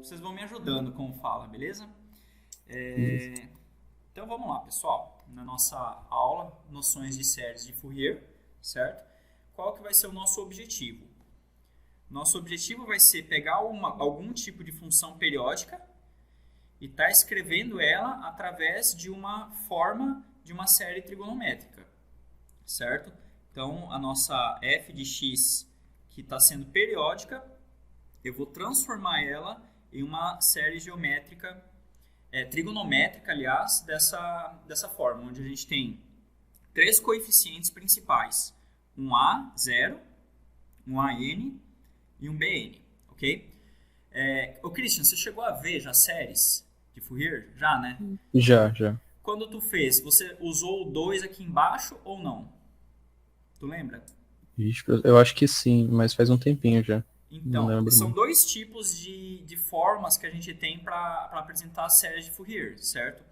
vocês vão me ajudando como fala, beleza? Beleza. Então vamos lá, pessoal. Na nossa aula, noções de séries de Fourier, certo? Qual que vai ser o nosso objetivo? Nosso objetivo vai ser pegar algum tipo de função periódica e estar escrevendo ela através de uma forma de uma série trigonométrica, certo? Então, a nossa f de x, que está sendo periódica, eu vou transformar ela em uma série geométrica, trigonométrica, aliás, dessa forma, onde a gente tem três coeficientes principais, um a, 0, um an e um bn, ok? Ô Christian, você chegou a ver já séries de Fourier? Já, né? Já. Quando tu fez, você usou o 2 aqui embaixo ou não? Tu lembra? Ixi, eu acho que sim, mas faz um tempinho já. Não Então, lembro são muito. dois tipos de formas que a gente tem para apresentar as séries de Fourier, certo?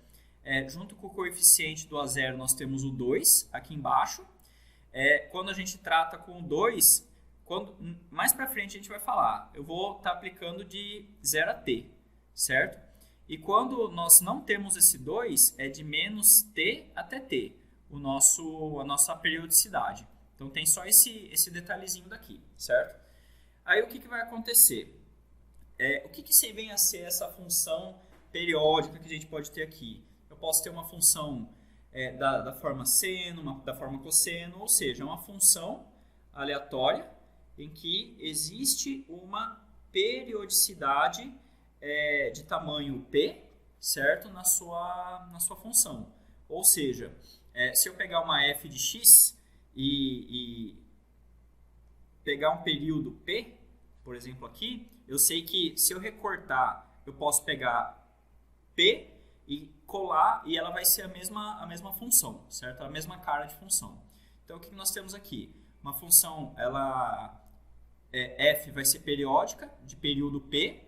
Junto com o coeficiente do A0, nós temos o 2 aqui embaixo. Quando a gente trata com o 2, mais para frente a gente vai falar, eu vou estar aplicando de 0 a t, certo? E quando nós não temos esse 2, é de menos t até t, a nossa periodicidade. Então tem só esse detalhezinho daqui, certo? Aí o que vai acontecer? O que vem a ser essa função periódica que a gente pode ter aqui? Eu posso ter uma função da forma seno, da forma cosseno, ou seja, uma função aleatória em que existe uma periodicidade de tamanho p, certo? Na sua função. Ou seja, se eu pegar uma f de x e pegar um período p, por exemplo aqui, eu sei que se eu recortar, eu posso pegar p e colar e ela vai ser a mesma função, certo? A mesma cara de função. Então o que nós temos aqui? Uma função, f vai ser periódica, de período p,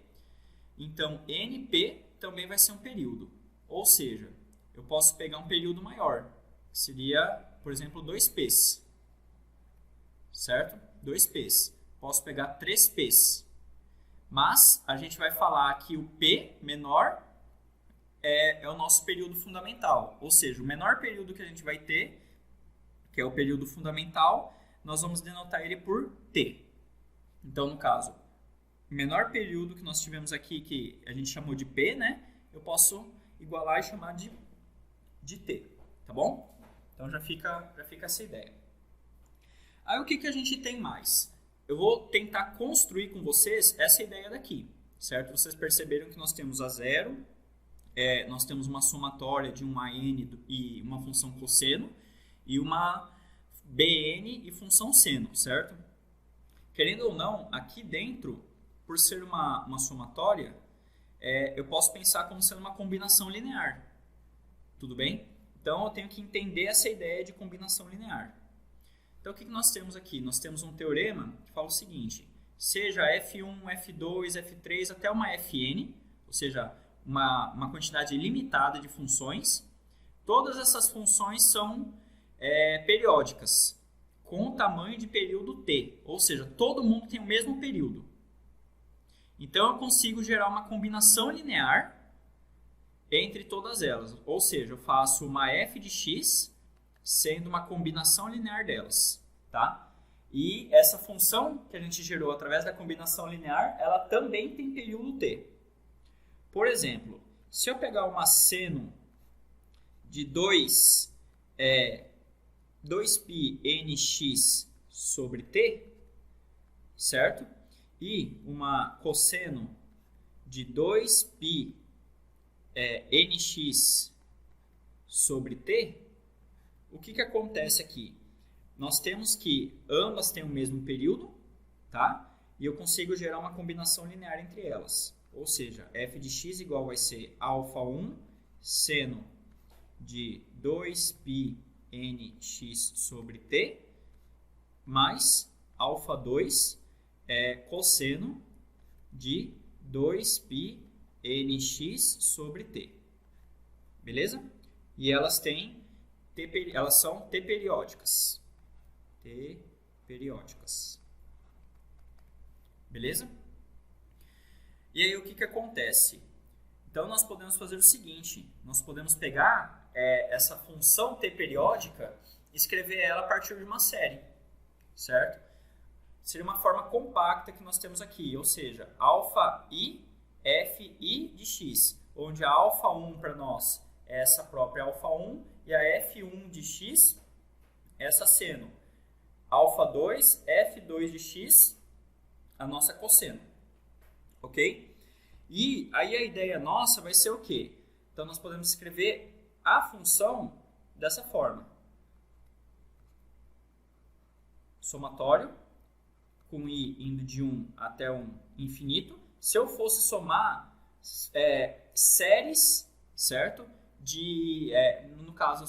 então np também vai ser um período. Ou seja, eu posso pegar um período maior, que seria, por exemplo, 2p's, certo? 2p's. Posso pegar 3p's. Mas a gente vai falar que o p menor é o nosso período fundamental. Ou seja, o menor período que a gente vai ter, que é o período fundamental, nós vamos denotar ele por t. Então, no caso, o menor período que nós tivemos aqui, que a gente chamou de p, né? Eu posso igualar e chamar de t, tá bom? Então já fica essa ideia. Aí o que a gente tem mais? Eu vou tentar construir com vocês essa ideia daqui, certo? Vocês perceberam que nós temos a 0, nós temos uma somatória de um an e uma função cosseno, e uma bn e função seno, certo? Querendo ou não, aqui dentro, por ser uma somatória, eu posso pensar como sendo uma combinação linear, tudo bem? Então eu tenho que entender essa ideia de combinação linear. Então, o que nós temos aqui? Nós temos um teorema que fala o seguinte, seja f1, f2, f3 até uma fn, ou seja, uma quantidade limitada de funções, todas essas funções são periódicas, com o tamanho de período t, ou seja, todo mundo tem o mesmo período. Então, eu consigo gerar uma combinação linear entre todas elas, ou seja, eu faço uma f de x sendo uma combinação linear delas, tá? E essa função que a gente gerou através da combinação linear, ela também tem período t. Por exemplo, se eu pegar uma seno de 2π nx sobre t, certo? E uma cosseno de 2π nx sobre t, o que acontece aqui? Nós temos que ambas têm o mesmo período, tá? E eu consigo gerar uma combinação linear entre elas. Ou seja, f de x igual vai ser α1 seno de 2π nx sobre t mais α2 cosseno de 2π nx sobre t. Beleza? E elas são t periódicas. T periódicas. Beleza? E aí o que acontece? Então nós podemos fazer o seguinte, nós podemos pegar essa função t periódica e escrever ela a partir de uma série, certo? Seria uma forma compacta que nós temos aqui, ou seja, αi, fi de x, onde a α1 para nós é essa própria α1 e a f1 de x, essa seno α2, f2 de x, a nossa cosseno, ok? E aí a ideia nossa vai ser o quê? Então nós podemos escrever a função dessa forma. Somatório, com i indo de 1 até 1 infinito. Se eu fosse somar séries, certo? No caso,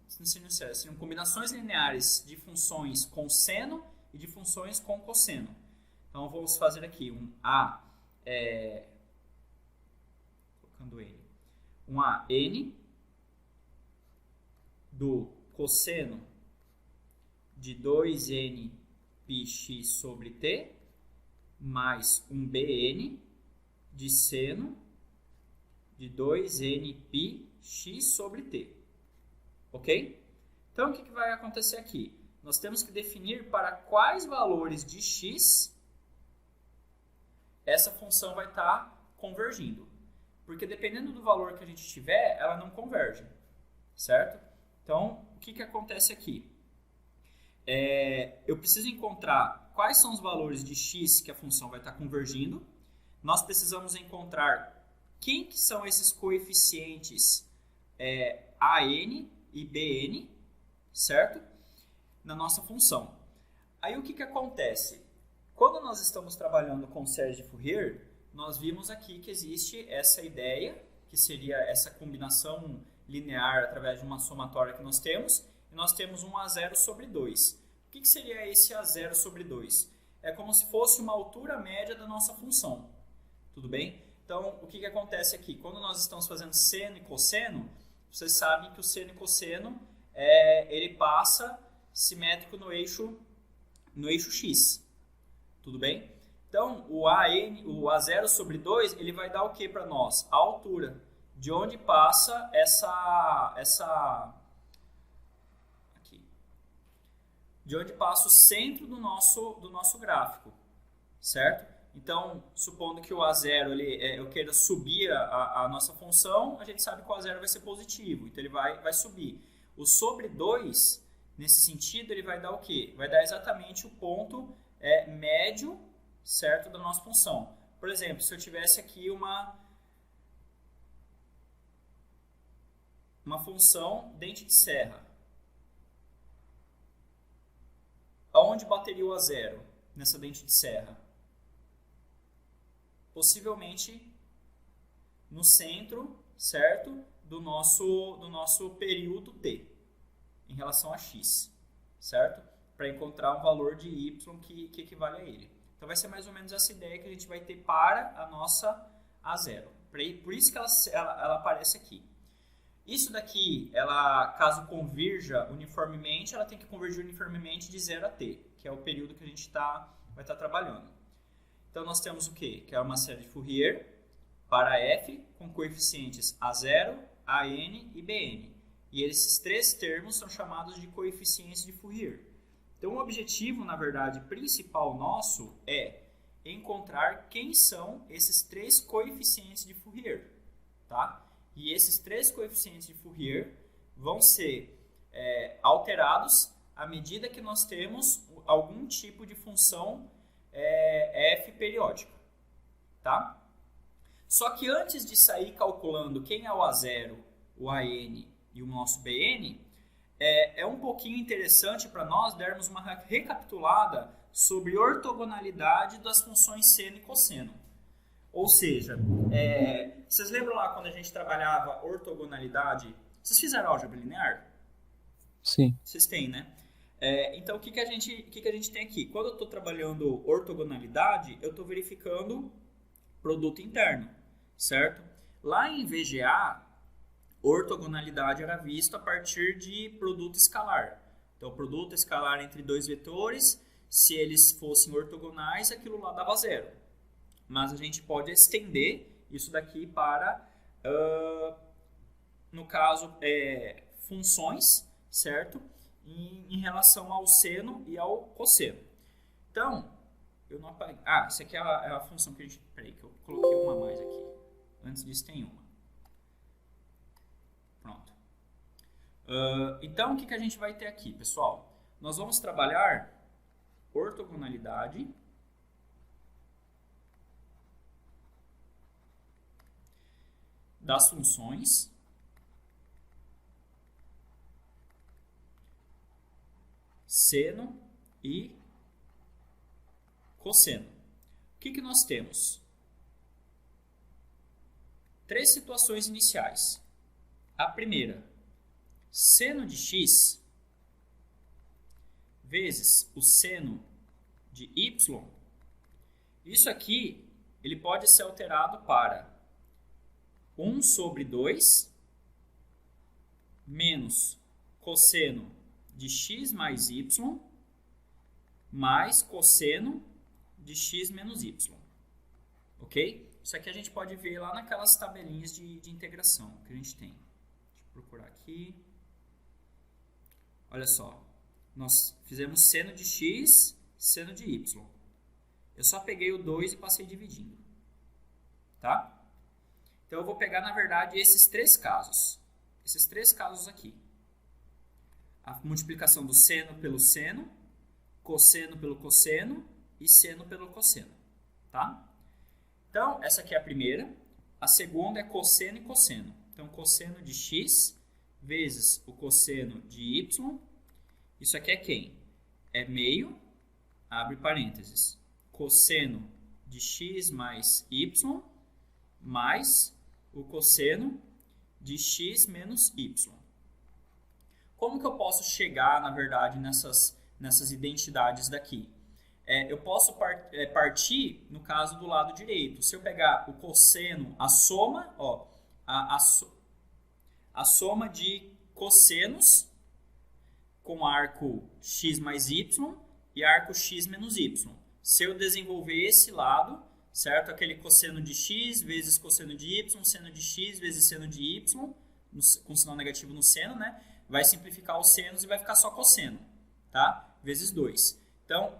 seriam combinações lineares de funções com seno e de funções com cosseno. Então vamos fazer aqui um AN do cosseno de 2n πx sobre t mais um BN de seno de 2n πx sobre t. Ok? Então, o que vai acontecer aqui? Nós temos que definir para quais valores de x essa função vai estar convergindo. Porque dependendo do valor que a gente tiver, ela não converge. Certo? Então, o que acontece aqui? Eu preciso encontrar quais são os valores de x que a função vai estar convergindo. Nós precisamos encontrar quem que são esses coeficientes AN e BN, certo? Na nossa função. Aí o que acontece? Quando nós estamos trabalhando com séries de Fourier, nós vimos aqui que existe essa ideia, que seria essa combinação linear através de uma somatória que nós temos, e nós temos um A0 sobre 2. O que seria esse A0 sobre 2? É como se fosse uma altura média da nossa função. Tudo bem? Então, o que acontece aqui? Quando nós estamos fazendo seno e cosseno, vocês sabem que o seno e cosseno ele passa simétrico no eixo x. Tudo bem? Então, o A0 sobre 2, ele vai dar o que para nós? A altura. De onde passa de onde passa o centro do nosso gráfico, certo? Então, supondo que o A0 eu queira subir a nossa função, a gente sabe que o A0 vai ser positivo, então ele vai subir. O sobre 2, nesse sentido, ele vai dar o quê? Vai dar exatamente o ponto médio, certo, da nossa função. Por exemplo, se eu tivesse aqui uma função dente de serra. Aonde bateria o A0 nessa dente de serra? Possivelmente no centro, certo, do nosso período t, em relação a x, certo? Para encontrar um valor de y que equivale a ele. Então vai ser mais ou menos essa ideia que a gente vai ter para a nossa A0. Por isso que ela aparece aqui. Isso daqui, caso convirja uniformemente, ela tem que convergir uniformemente de 0 a t, que é o período que a gente vai estar trabalhando. Então nós temos o quê? Que é uma série de Fourier para f com coeficientes A0, AN e BN. E esses três termos são chamados de coeficientes de Fourier. Então o objetivo, na verdade, principal nosso é encontrar quem são esses três coeficientes de Fourier, tá? E esses três coeficientes de Fourier vão ser alterados à medida que nós temos algum tipo de função f periódica, tá? Só que antes de sair calculando quem é o A0, o AN e o nosso BN, é um pouquinho interessante para nós darmos uma recapitulada sobre ortogonalidade das funções seno e cosseno. Ou seja, vocês lembram lá quando a gente trabalhava ortogonalidade? Vocês fizeram álgebra linear? Sim. Vocês têm, né? Então, o que a gente tem aqui? Quando eu estou trabalhando ortogonalidade, eu estou verificando produto interno, certo? Lá em VGA, ortogonalidade era visto a partir de produto escalar. Então, produto escalar entre dois vetores, se eles fossem ortogonais, aquilo lá dava zero. mas a gente pode estender isso daqui para, no caso, funções, certo? Em relação ao seno e ao cosseno. Então, eu não apaguei. Ah, isso aqui é a função que a gente... Peraí, que eu coloquei uma a mais aqui. Antes disso tem uma. Pronto. Então, o que a gente vai ter aqui, pessoal? Nós vamos trabalhar ortogonalidade das funções seno e cosseno. O que nós temos? Três situações iniciais. A primeira, seno de x vezes o seno de y. Isso aqui ele pode ser alterado para 1 sobre 2 menos cosseno de x mais y mais cosseno de x menos y. Ok? Isso aqui a gente pode ver lá naquelas tabelinhas de integração que a gente tem. Deixa eu procurar aqui. Olha só. Nós fizemos seno de x, seno de y. Eu só peguei o 2 e passei dividindo. Tá? Então eu vou pegar, na verdade, esses três casos. Esses três casos aqui. A multiplicação do seno pelo seno, cosseno pelo cosseno e seno pelo cosseno. Tá? Então, essa aqui é a primeira. A segunda é cosseno e cosseno. Então, cosseno de x vezes o cosseno de y. Isso aqui é quem? É meio, abre parênteses, cosseno de x mais y mais o cosseno de x menos y. Como que eu posso chegar, na verdade, nessas identidades daqui? Eu posso partir, no caso, do lado direito. Se eu pegar o cosseno, a soma, ó, a soma de cossenos com arco x mais y e arco x menos y. Se eu desenvolver esse lado, certo? Aquele cosseno de x vezes cosseno de y, seno de x vezes seno de y, com sinal negativo no seno, né? Vai simplificar os senos e vai ficar só cosseno, tá? Vezes 2. Então,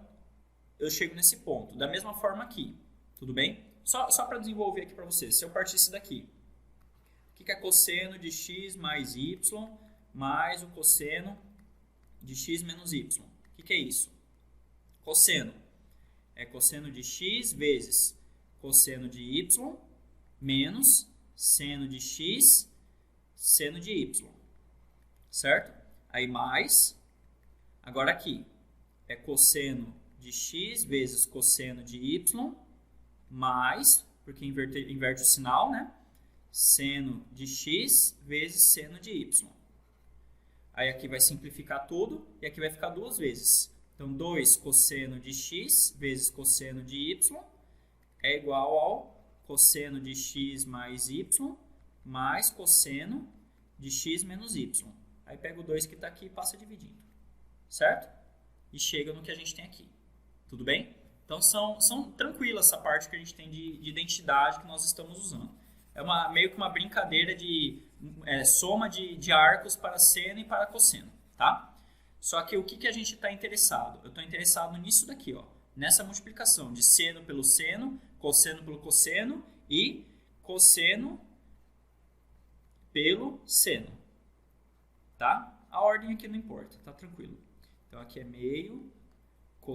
eu chego nesse ponto. Da mesma forma aqui, tudo bem? Só para desenvolver aqui para vocês. Se eu partisse daqui, o que é cosseno de x mais y mais o cosseno de x menos y? O que é isso? Cosseno é cosseno de x vezes cosseno de y menos seno de x, seno de y. Certo? Aí mais, agora aqui, é cosseno de x vezes cosseno de y mais, porque inverte o sinal, né? Seno de x vezes seno de y. Aí aqui vai simplificar tudo e aqui vai ficar duas vezes. Então, 2 cosseno de x vezes cosseno de y é igual ao cosseno de x mais y mais cosseno de x menos y. Aí pega o 2 que está aqui e passa dividindo. Certo? E chega no que a gente tem aqui. Tudo bem? Então, são tranquilas essa parte que a gente tem de identidade que nós estamos usando. É meio que uma brincadeira de soma de arcos para seno e para cosseno. Tá? Só que o que a gente está interessado? Eu estou interessado nisso daqui, ó, nessa multiplicação de seno pelo seno, cosseno pelo cosseno e cosseno pelo seno. Tá? A ordem aqui não importa, tá tranquilo. Então aqui é meio,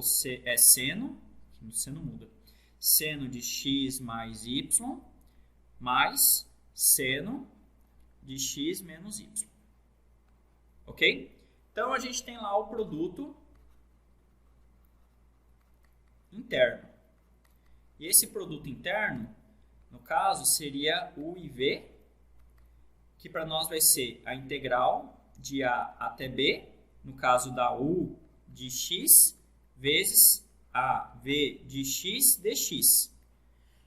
seno, aqui no seno muda, seno de x mais y mais seno de x menos y. Ok? Então a gente tem lá o produto interno. E esse produto interno, no caso, seria o IV, que para nós vai ser a integral de A até B, no caso da U de x, vezes a V de x dx.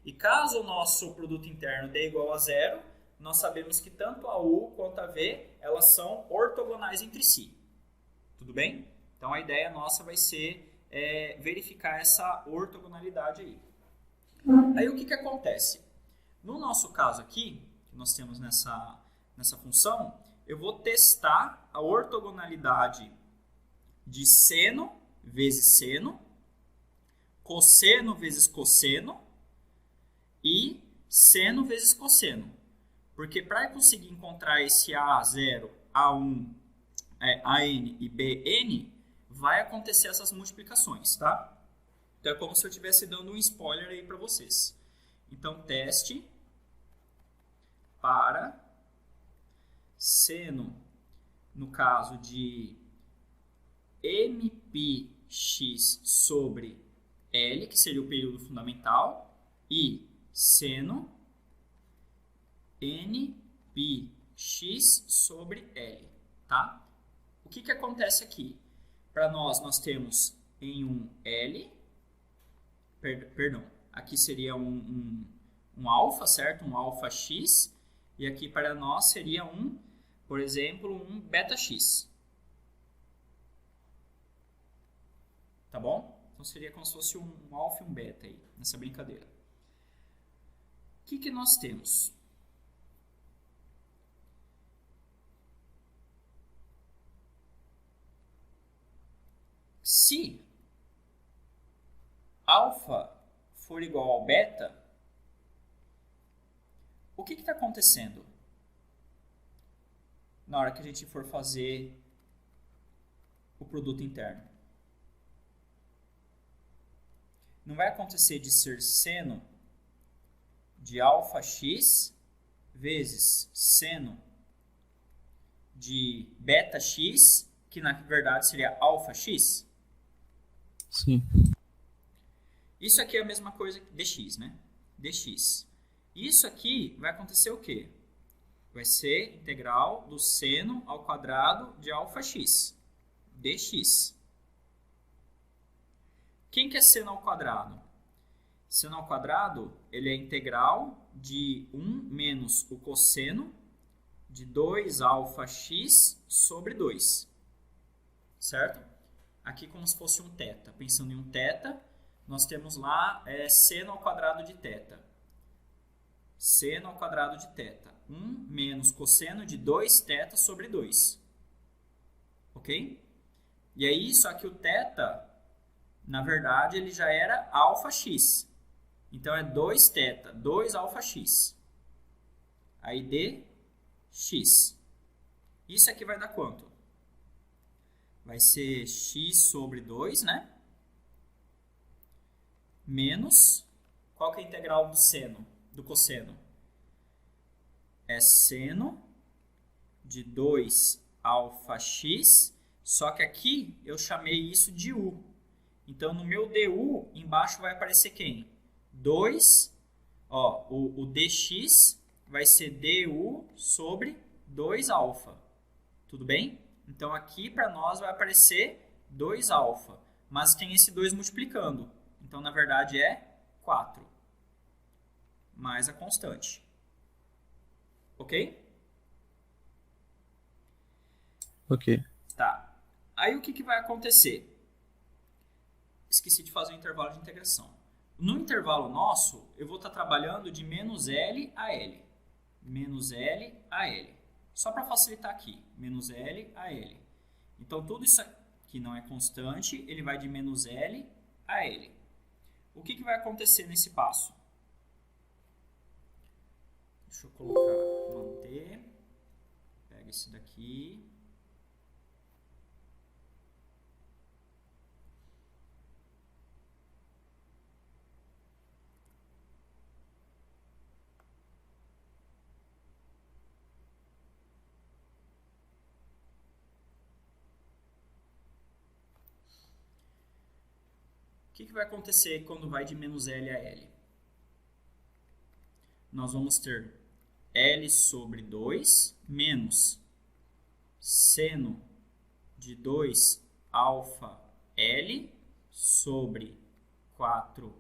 E caso o nosso produto interno dê igual a zero, nós sabemos que tanto a U quanto a V, elas são ortogonais entre si. Tudo bem? Então a ideia nossa vai ser verificar essa ortogonalidade aí. Aí o que acontece? No nosso caso aqui, que nós temos nessa função, eu vou testar a ortogonalidade de seno vezes seno, cosseno vezes cosseno e seno vezes cosseno. Porque para conseguir encontrar esse A0, A1, AN e BN, vai acontecer essas multiplicações, tá? Então é como se eu estivesse dando um spoiler aí para vocês. Então, teste para seno, no caso de Mπx sobre L, que seria o período fundamental, e seno Nπx sobre L, tá? O que acontece aqui? Para nós temos em um L, perdão, aqui seria um alfa, certo? Um alfa x, e aqui para nós seria por exemplo, um beta x. Tá bom? Então seria como se fosse um alfa e um beta aí, nessa brincadeira. O que nós temos? Se alfa for igual ao beta, o que está acontecendo na hora que a gente for fazer o produto interno? Não vai acontecer de ser seno de alfa x vezes seno de beta x, que na verdade seria alfa x? Sim. Isso aqui é a mesma coisa que dx, né? dx. Isso aqui vai acontecer o quê? Vai ser integral do seno ao quadrado de alfa x, dx. Quem que é seno ao quadrado? Seno ao quadrado, ele é integral de 1 menos o cosseno de 2 alfa x sobre 2. Certo? Aqui como se fosse um θ. Pensando em um θ, nós temos lá seno ao quadrado de θ. Seno ao quadrado de θ. 1 menos cosseno de 2θ sobre 2. Ok? E aí, só que o θ, na verdade, ele já era alfa x. Então, é 2θ, 2 alfa x. Aí, dx. Isso aqui vai dar quanto? Vai ser x sobre 2, né? Menos, qual que é a integral do seno, do cosseno? É seno de 2 alfa x, só que aqui eu chamei isso de u. Então, no meu du, embaixo vai aparecer quem? 2, ó, o dx vai ser du sobre 2 alfa. Tudo bem? Então, aqui para nós vai aparecer 2 alfa, mas tem esse 2 multiplicando. Então, na verdade, é 4, mais a constante. Ok? Ok. Tá. Aí, o que vai acontecer? Esqueci de fazer o intervalo de integração. No intervalo nosso, eu vou estar trabalhando de menos L a L. Menos L a L. Só para facilitar aqui. Menos L a L. Então, tudo isso aqui não é constante, ele vai de menos L a L. O que vai acontecer nesse passo? Deixa eu colocar, manter. Pega esse daqui. O que vai acontecer quando vai de menos L a L? Nós vamos ter L sobre 2 menos seno de 2 alfa L sobre 4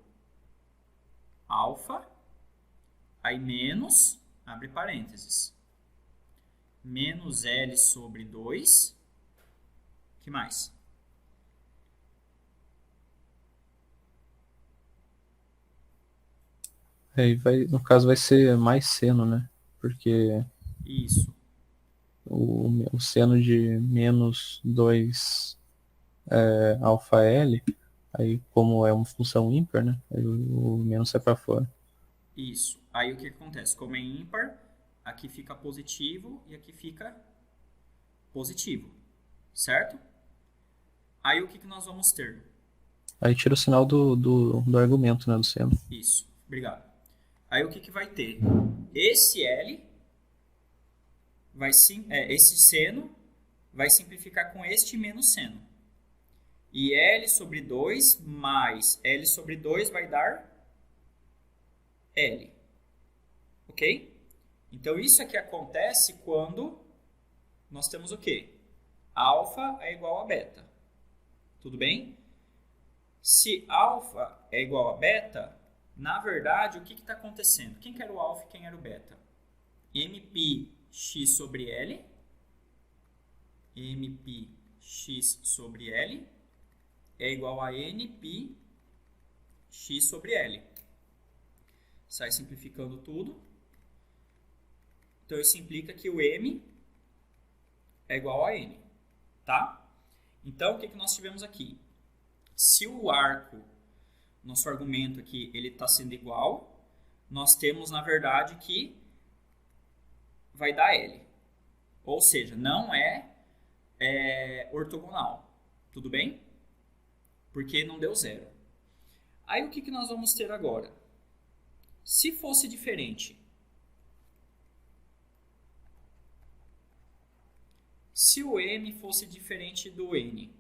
alfa, aí menos, abre parênteses, menos L sobre 2, que mais? Aí vai, no caso vai ser mais seno, né? Porque Isso, o seno de menos 2 alfa L, aí como é uma função ímpar, né? Aí o menos sai para fora. isso. Aí o que acontece? Como é ímpar, aqui fica positivo e aqui fica positivo, certo? Aí o que nós vamos ter? Aí tira o sinal do argumento, né? Do seno. Isso, obrigado. Aí o que vai ter? Esse L esse seno vai simplificar com este menos seno. E L sobre 2 mais L sobre 2 vai dar L. Ok? Então isso aqui acontece quando nós temos o quê? Alfa é igual a beta. Tudo bem? Se alfa é igual a beta, na verdade, o que está acontecendo? Quem que era o alfa e quem era o beta? MP(x) sobre L, MP(x) sobre L é igual a NP(x) sobre L. Sai simplificando tudo. Então isso implica que o M é igual a N, tá? Então o que nós tivemos aqui? Se o arco, nosso argumento aqui, ele está sendo igual, nós temos na verdade que vai dar L. Ou seja, não é ortogonal. Tudo bem? Porque não deu zero. Aí o que nós vamos ter agora? Se fosse diferente, se o M fosse diferente do N,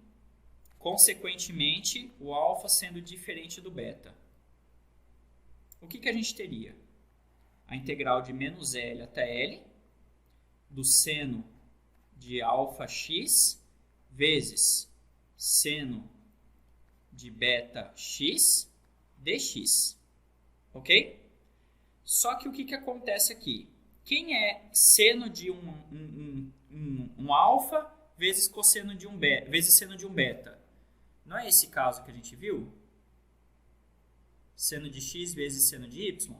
consequentemente, o alfa sendo diferente do beta, o que a gente teria? A integral de menos L até L do seno de alfa x vezes seno de beta x dx. Ok? Só que o que acontece aqui? Quem é seno de um alfa vezes cosseno de um beta, vezes seno de um beta? Não é esse caso que a gente viu? Seno de x vezes seno de y?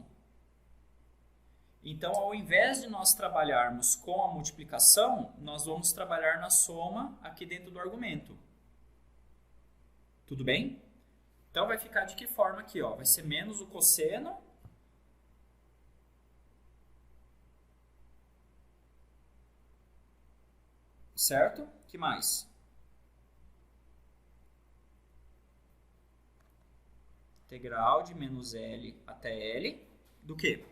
Então, ao invés de nós trabalharmos com a multiplicação, nós vamos trabalhar na soma aqui dentro do argumento. Tudo bem? Então, vai ficar de que forma aqui? Ó? Vai ser menos o cosseno certo? Que mais? Integral de menos L até L do quê?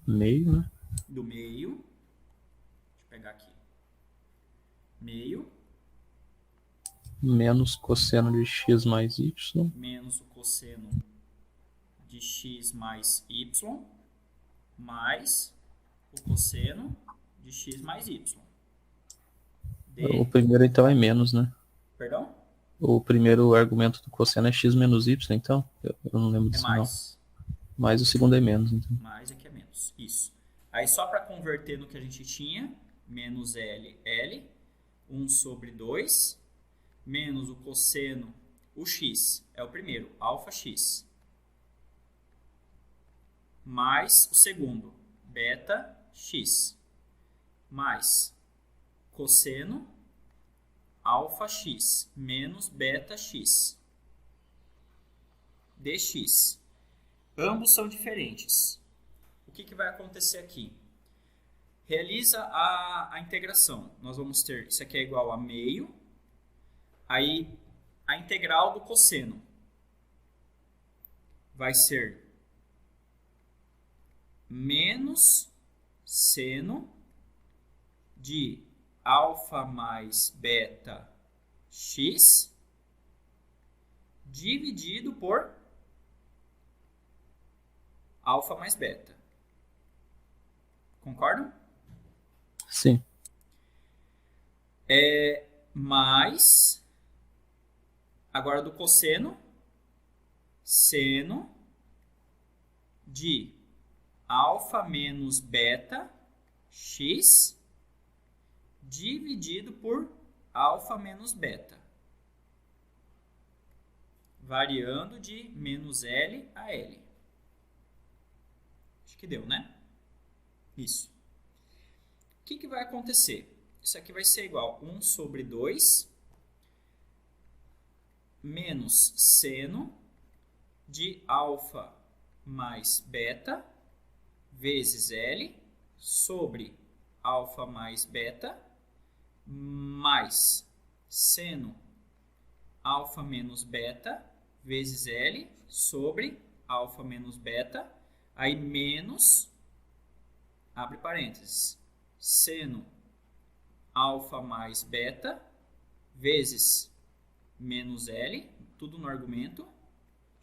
Meio, né? Do meio. Deixa eu pegar aqui. Meio. Menos cosseno de x mais y. Menos o cosseno de x mais y. Mais o cosseno de x mais y. O primeiro, então, é menos, né? Perdão? O primeiro argumento do cosseno é x menos y, então? Eu não lembro disso, É mais. não. Mais o segundo é menos, então. Mais aqui é menos. Isso. Aí, só para converter no que a gente tinha, menos L, L. 1 sobre 2. Menos o cosseno, o x. É o primeiro, alfa x. Mais o segundo, beta x. Mais cosseno alfa x menos beta x dx. Ambos são diferentes. O que vai acontecer aqui? Realiza a integração. Nós vamos ter, isso aqui é igual a meio, aí a integral do cosseno vai ser menos seno de alfa mais beta x dividido por alfa mais beta. Concordam? Sim. Mais, agora do cosseno, seno de alfa menos beta x dividido por alfa menos beta. variando de menos L a L. Acho que deu, né? Isso. O que vai acontecer? Isso aqui vai ser igual a 1 sobre 2 menos seno de alfa mais beta vezes L sobre alfa mais beta mais seno alfa menos beta vezes L sobre alfa menos beta, aí menos, abre parênteses, seno alfa mais beta vezes menos L, tudo no argumento,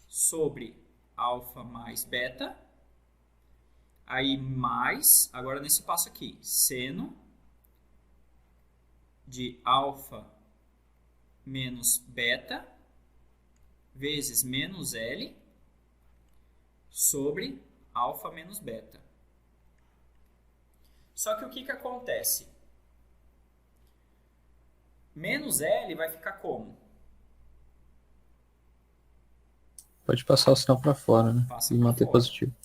sobre alfa mais beta, aí mais, agora nesse passo aqui, seno de alfa menos beta vezes menos L sobre alfa menos beta. Só que o que acontece? Menos L vai ficar como? Pode passar o sinal para fora, né? Passa E pra manter fora. positivo.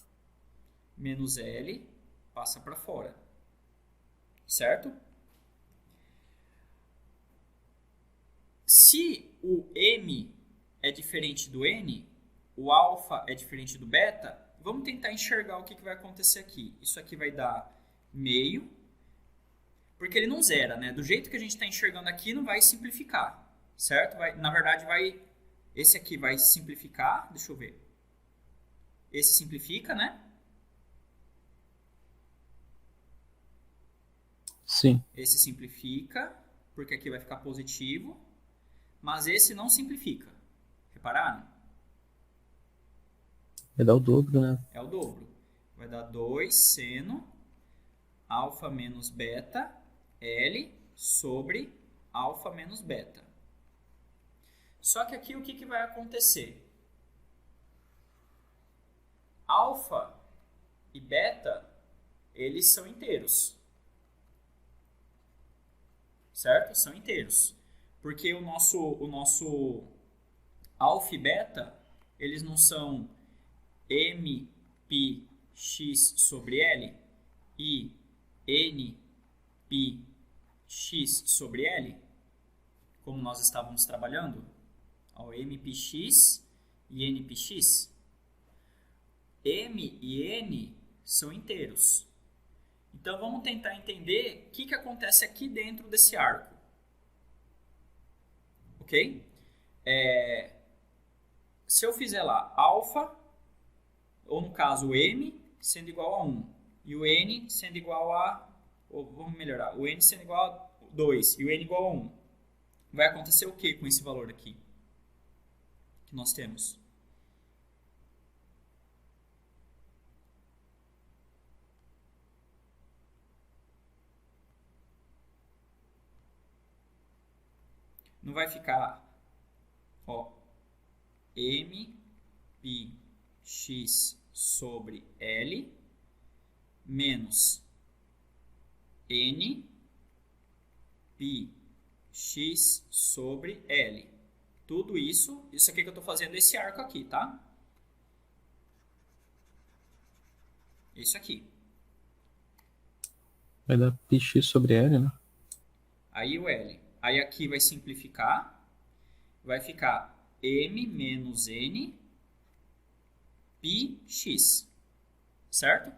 Menos L passa para fora. Certo? Se o M é diferente do N, o alfa é diferente do beta, vamos tentar enxergar o que vai acontecer aqui. Isso aqui vai dar meio, porque ele não zera, né? Do jeito que a gente está enxergando aqui, não vai simplificar, certo? Na verdade, esse aqui vai simplificar, deixa eu ver. Esse simplifica, né? Sim. Esse simplifica, porque aqui vai ficar positivo, mas esse não simplifica. Repararam? Vai dar o dobro, né? É o dobro. Vai dar 2 seno alfa menos beta L sobre alfa menos beta. Só que aqui o que vai acontecer? Alfa e beta, eles são inteiros. Certo? São inteiros. Porque o nosso alfa e beta, eles não são m π x sobre L e n π x sobre L, como nós estávamos trabalhando, ao mpx e npx. M e n são inteiros. Então vamos tentar entender o que acontece aqui dentro desse arco. Ok? Se eu fizer lá alfa, ou no caso o m sendo igual a 1 e o n sendo igual a, ou vamos melhorar, o n sendo igual a 2 e o n igual a 1, vai acontecer o que com esse valor aqui que nós temos? Não vai ficar, ó, m π x sobre L menos n π x sobre L. Tudo isso aqui que eu estou fazendo esse arco aqui, tá? Isso aqui. Vai dar πx sobre L, né? Aí o L. Aí aqui vai simplificar. Vai ficar m menos n πx. Certo?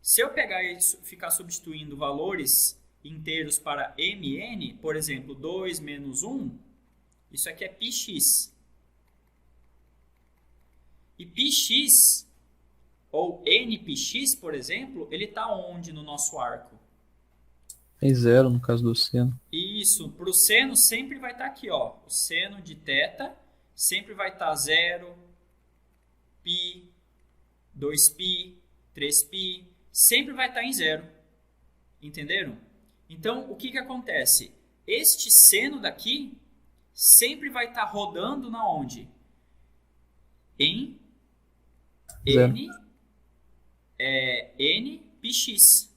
Se eu pegar e ficar substituindo valores inteiros para mn, por exemplo, 2 menos 1, isso aqui é πx. E πx, ou npx, por exemplo, ele está onde no nosso arco? É zero no caso do seno. Isso, para o seno sempre vai estar aqui, ó. O seno de θ sempre vai estar 0, π, 2π, 3π, sempre vai estar em 0. Entenderam? Então, o que acontece? Este seno daqui sempre vai estar rodando na onde? Em n πx.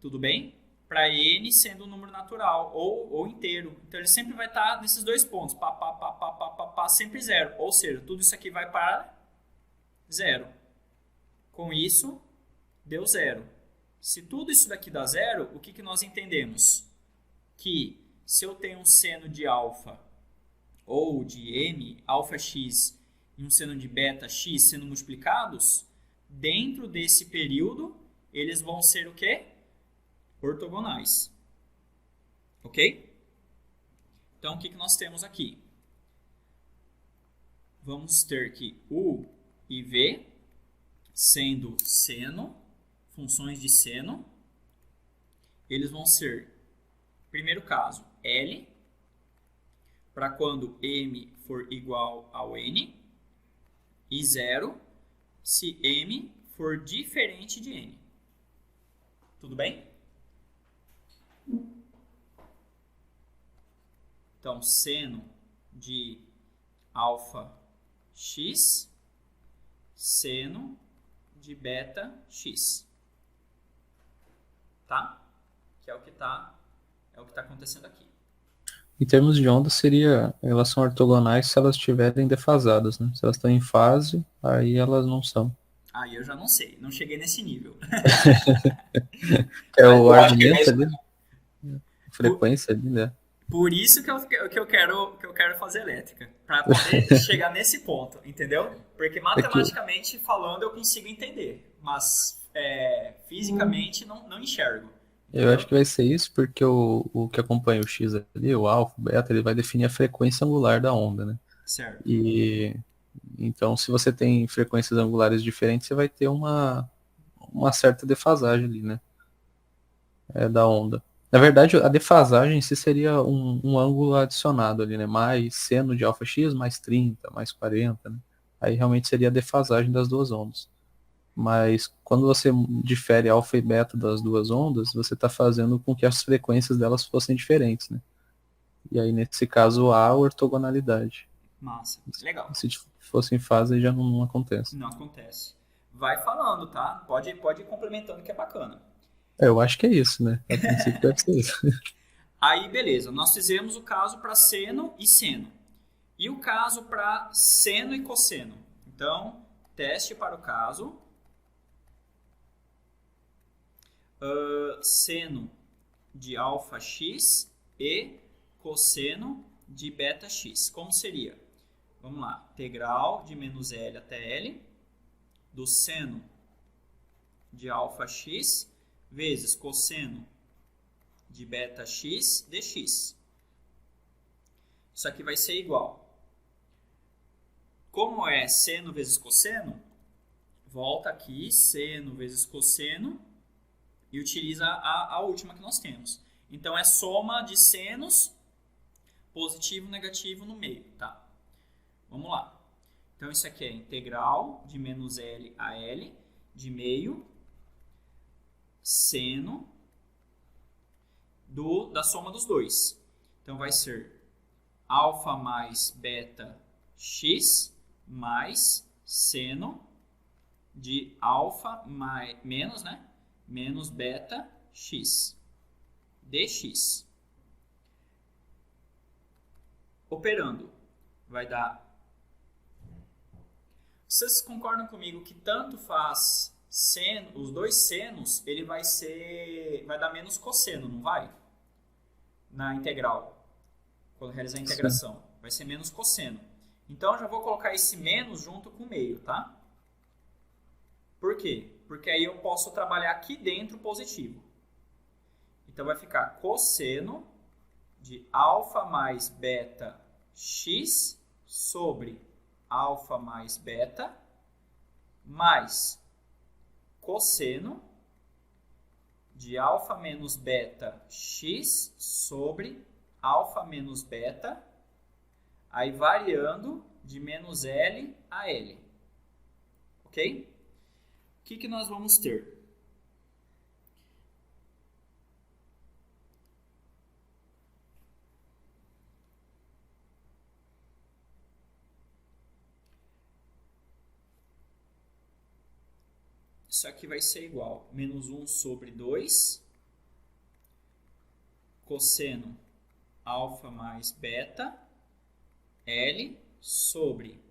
Tudo bem? para n sendo um número natural ou inteiro. Então ele sempre vai estar nesses dois pontos, pá, pá, pá, pá, pá, pá, pá, sempre zero. Ou seja, tudo isso aqui vai para zero. Com isso, deu zero. Se tudo isso daqui dá zero, o que, que nós entendemos? Que se eu tenho um seno de alfa ou de m, alfa x, e um seno de beta x sendo multiplicados, dentro desse período, eles vão ser o quê? Ortogonais. Ok? Então, o que, que nós temos aqui? Vamos ter que U e V, sendo seno, funções de seno, eles vão ser, primeiro caso, L, para quando M for igual ao N, e 0 se M for diferente de N. Tudo bem? Então, seno de alfa x, seno de beta x. Tá? Que é o que está acontecendo aqui. Em termos de onda, elas são ortogonais se elas estiverem defasadas, né? Se elas estão em fase, aí elas não são. Aí eu já não sei, não cheguei nesse nível. É o eu acho que é argumento mais- ali, a frequência ali, né? Por isso que eu quero fazer elétrica, para poder chegar nesse ponto, entendeu? Porque matematicamente falando eu consigo entender, mas fisicamente não enxergo. Eu Entendeu? acho que vai ser isso porque o que acompanha o X ali, o alfa, o beta, ele vai definir a frequência angular da onda, né? Certo. E então, se você tem frequências angulares diferentes, você vai ter uma certa defasagem ali, né? Da onda. Na verdade, a defasagem em si seria um ângulo adicionado ali, né? Mais seno de alfa x, mais 30, mais 40, né? Aí realmente seria a defasagem das duas ondas. Mas quando você difere alfa e beta das duas ondas, você está fazendo com que as frequências delas fossem diferentes, né? E aí, nesse caso, há ortogonalidade. Massa. Legal. Se fosse em fase, já não acontece. Não acontece. Vai falando, tá? Pode ir complementando que é bacana. Eu acho que é isso, né? A princípio deve ser isso. Aí, beleza. Nós fizemos o caso para seno e seno. E o caso para seno e cosseno. Então, teste para o caso. Seno de alfa x e cosseno de beta x. Como seria? Vamos lá. Integral de menos L até L do seno de alfa x vezes cosseno de beta x dx. Isso aqui vai ser igual. Como é seno vezes cosseno, volta aqui, seno vezes cosseno, e utiliza a última que nós temos. Então, é soma de senos, positivo e negativo no meio, tá? Vamos lá. Então, isso aqui é integral de menos L a L, de meio, seno, da soma dos dois. Então, vai ser alfa mais beta x mais seno de alfa menos, né? Menos beta x dx. Operando, vai dar... Vocês concordam comigo que tanto faz os dois senos, ele vai dar menos cosseno, não vai? Na integral, quando realizar a integração. Sim. Vai ser menos cosseno. Então, eu já vou colocar esse menos junto com o meio, tá? Por quê? Porque aí eu posso trabalhar aqui dentro positivo. Então, vai ficar cosseno de alfa mais beta x sobre alfa mais beta mais cosseno de alfa menos beta x sobre alfa menos beta, aí variando de menos L a L. Ok? O que nós vamos ter? Isso aqui vai ser igual a menos 1 sobre 2 cosseno alfa mais beta L sobre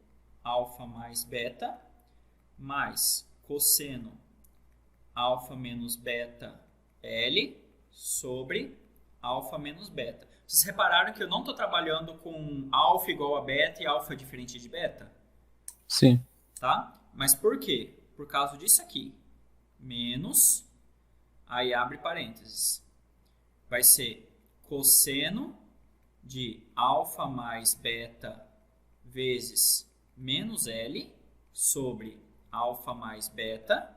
alfa mais beta mais cosseno alfa menos beta L sobre alfa menos beta. Vocês repararam que eu não estou trabalhando com alfa igual a beta e alfa diferente de beta? Sim. Tá? Mas por quê? Por causa disso aqui. Menos, aí abre parênteses. Vai ser cosseno de alfa mais beta vezes menos L sobre alfa mais beta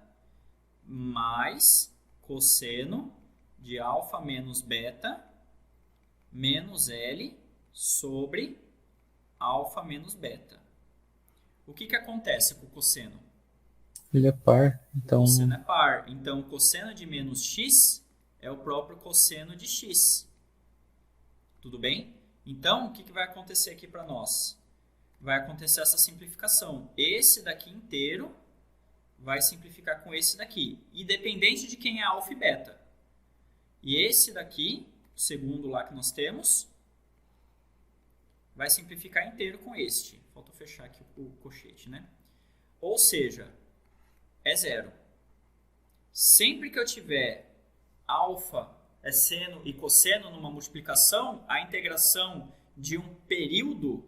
mais cosseno de alfa menos beta menos L sobre alfa menos beta. O que acontece com o cosseno? Ele é par, então... O cosseno é par. Então, o cosseno de menos x é o próprio cosseno de x. Tudo bem? Então, o que vai acontecer aqui para nós? Vai acontecer essa simplificação. Esse daqui inteiro vai simplificar com esse daqui, independente de quem é alfa e beta. E esse daqui, o segundo lá que nós temos, vai simplificar inteiro com este. Falta fechar aqui o colchete, né? Ou seja, é zero. Sempre que eu tiver alfa, seno e cosseno numa multiplicação, a integração de um período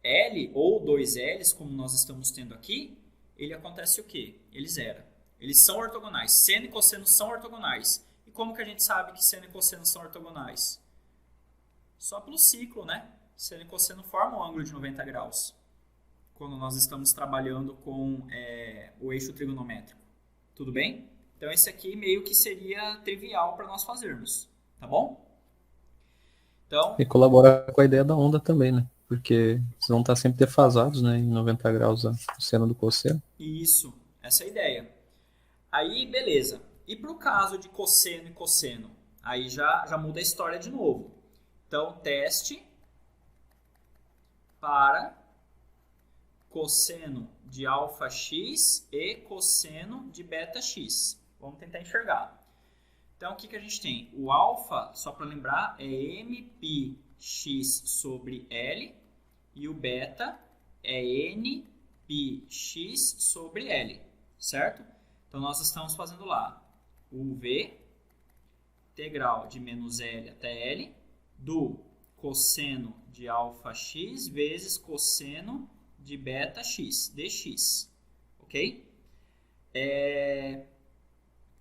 L ou dois L's, como nós estamos tendo aqui, ele acontece o quê? Ele zera. Eles são ortogonais. Seno e cosseno são ortogonais. E como que a gente sabe que seno e cosseno são ortogonais? Só pelo ciclo, né? Seno e cosseno formam um ângulo de 90 graus. Quando nós estamos trabalhando com o eixo trigonométrico. Tudo bem? Então, esse aqui meio que seria trivial para nós fazermos. Tá bom? Então, e colabora com a ideia da onda também, né? Porque eles vão estar sempre defasados, né? Em 90 graus o seno do cosseno. Isso, essa é a ideia. Aí, beleza. E para o caso de cosseno e cosseno? Aí já muda a história de novo. Então, teste para cosseno de alfa x e cosseno de beta x. Vamos tentar enxergar. Então, o que a gente tem? O alfa, só para lembrar, é mπx sobre L e o beta é nπx sobre L, certo? Então, nós estamos fazendo lá o v, integral de menos L até L, do cosseno de alfa x vezes cosseno de beta x, dx, ok?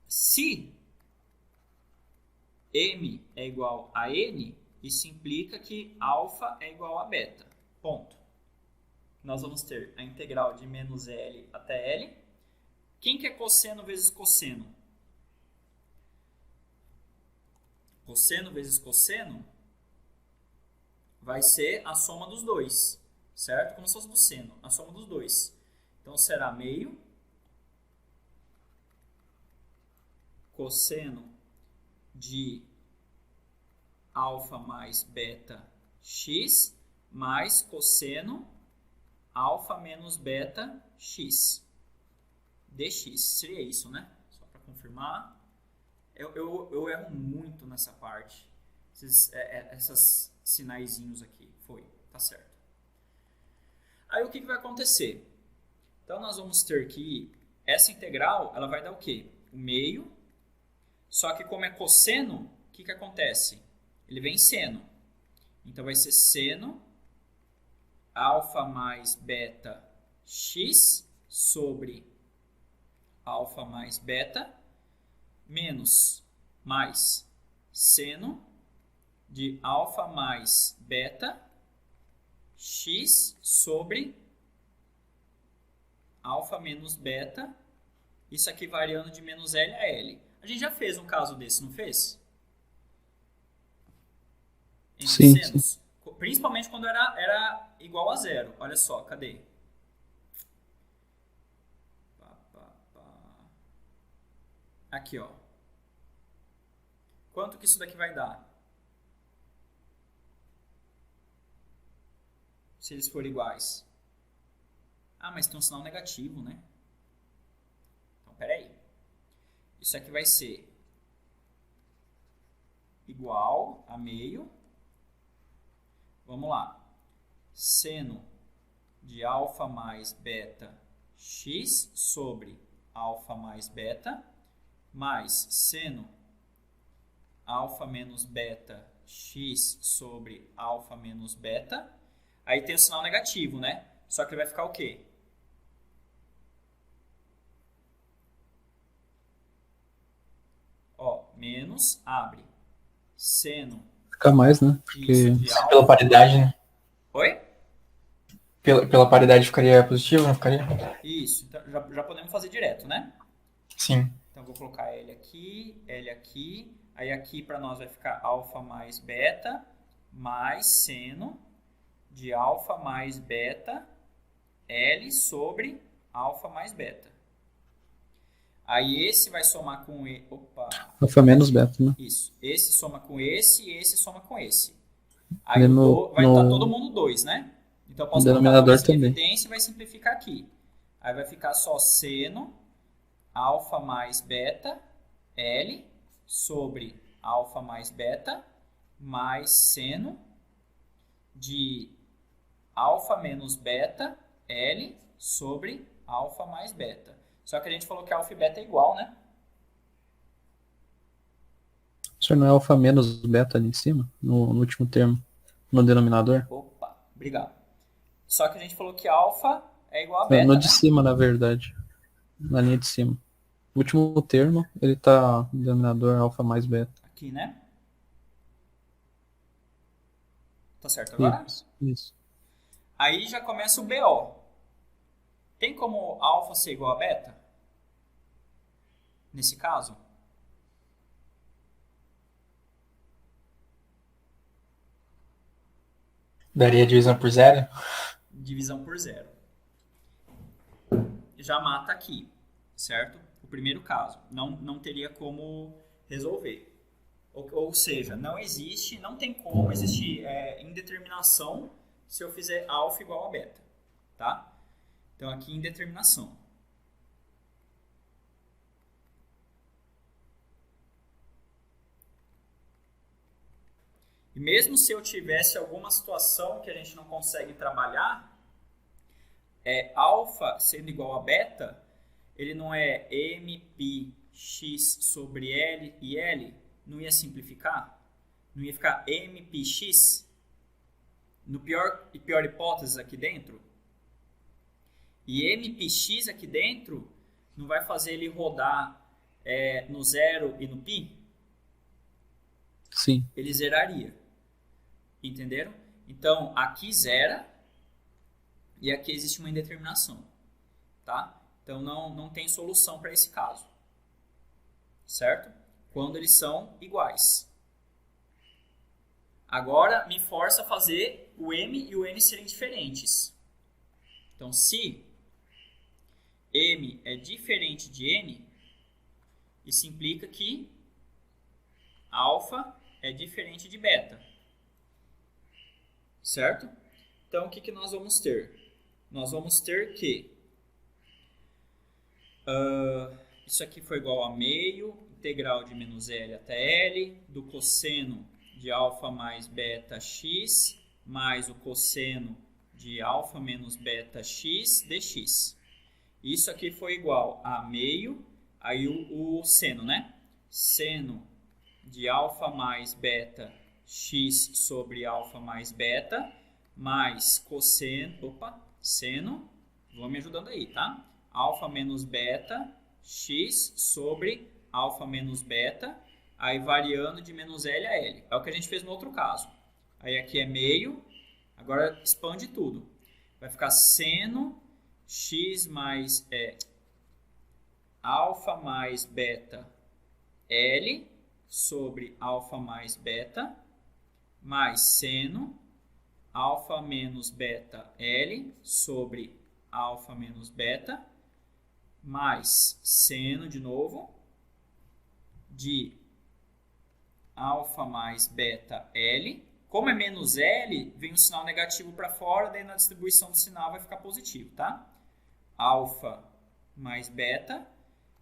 Se m é igual a n, isso implica que alfa é igual a beta, ponto. Nós vamos ter a integral de menos L até L. Quem que é cosseno vezes cosseno? Cosseno vezes cosseno vai ser a soma dos dois, certo? Como se fosse do seno, a soma dos dois. Então, será meio cosseno de alfa mais beta x mais cosseno alfa menos beta x dx. Seria isso, né? Só para confirmar. Eu erro muito nessa parte. Essas sinaizinhos aqui. Tá certo. Aí o que vai acontecer? Então nós vamos ter que essa integral, ela vai dar o quê? O meio. Só que como é cosseno, o que acontece? Ele vem seno. Então vai ser seno alfa mais beta x sobre alfa mais beta menos mais seno de alfa mais beta x sobre alfa menos beta, isso aqui variando de menos L a L. A gente já fez um caso desse, não fez? Sim. Principalmente quando era igual a zero. Olha só, cadê? Aqui, ó. Quanto que isso daqui vai dar? Se eles forem iguais. Ah, mas tem um sinal negativo, né? Então, peraí. Isso aqui vai ser igual a meio. Vamos lá. Seno de alfa mais beta x sobre alfa mais beta, mais seno alfa menos beta x sobre alfa menos beta. Aí tem o sinal negativo, né? Só que ele vai ficar o quê? Ó, menos, abre, seno. Fica mais, né? Porque Isso, de alfa. Pela paridade, né? Oi? Pela paridade ficaria positivo, não ficaria? Isso, então já podemos fazer direto, né? Sim. Então vou colocar L aqui. Aí aqui para nós vai ficar alfa mais beta mais seno de alfa mais beta L sobre alfa mais beta. Aí esse vai somar com alfa menos beta, né? Isso. Esse soma com esse e esse soma com esse. Aí vai estar todo mundo 2, né? Então eu posso colocar denominador isso em também. evidência e vai simplificar aqui. Aí vai ficar só seno alfa mais beta L sobre alfa mais beta mais seno de alfa menos beta L sobre alfa mais beta. Só que a gente falou que alfa e beta é igual, né? Isso não é alfa menos beta ali em cima? No último termo? No denominador? Opa, obrigado. Só que a gente falou que alfa é igual a beta, No né? de cima, na verdade. Na linha de cima. O último termo, ele tá no denominador alfa mais beta. Aqui, né? Tá certo agora? Isso. Aí já começa o BO. Tem como alfa ser igual a beta? Nesse caso? Daria divisão por zero? Divisão por zero. Já mata aqui, certo? O primeiro caso. Não teria como resolver. Ou seja, não tem como existir indeterminação se eu fizer alfa igual a beta. Tá? Então aqui indeterminação. E mesmo se eu tivesse alguma situação que a gente não consegue trabalhar, alfa sendo igual a beta, ele não é mpx sobre L e L, não ia simplificar? Não ia ficar mpx? No pior hipótese aqui dentro? E mpx aqui dentro não vai fazer ele rodar no zero e no pi? Sim. Ele zeraria. Entenderam? Então, aqui zera e aqui existe uma indeterminação. Tá? Então, não tem solução para esse caso. Certo? Quando eles são iguais. Agora, me força a fazer o m e o n serem diferentes. Então, se m é diferente de n, isso implica que alfa é diferente de beta. Certo? Então, o que nós vamos ter? Nós vamos ter que isso aqui foi igual a meio, integral de menos L até L, do cosseno de alfa mais beta x, mais o cosseno de alfa menos beta x dx. Isso aqui foi igual a meio, aí o seno, né? Seno de alfa mais beta x sobre alfa mais beta, mais cosseno, seno, vão me ajudando aí, tá? Alfa menos beta x sobre alfa menos beta, aí variando de menos L a L. É o que a gente fez no outro caso. Aí aqui é meio, agora expande tudo. Vai ficar seno x mais alfa mais beta L sobre alfa mais beta, mais seno alfa menos beta L sobre alfa menos beta, mais seno de novo de alfa mais beta L. Como é menos L, vem o sinal negativo para fora, daí na distribuição do sinal vai ficar positivo, tá? Alfa mais beta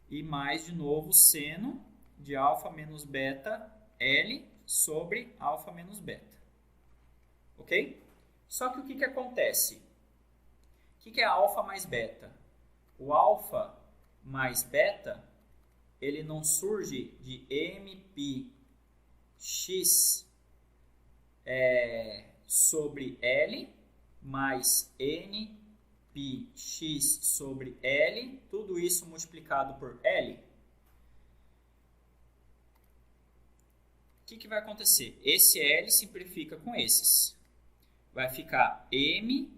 e mais de novo seno de alfa menos beta L sobre alfa menos beta. Ok? Só que o que acontece? O que é alfa mais beta? O alfa mais beta, ele não surge de mπx sobre L mais nπx sobre L, tudo isso multiplicado por L. O que vai acontecer? Esse L simplifica com esses. Vai ficar M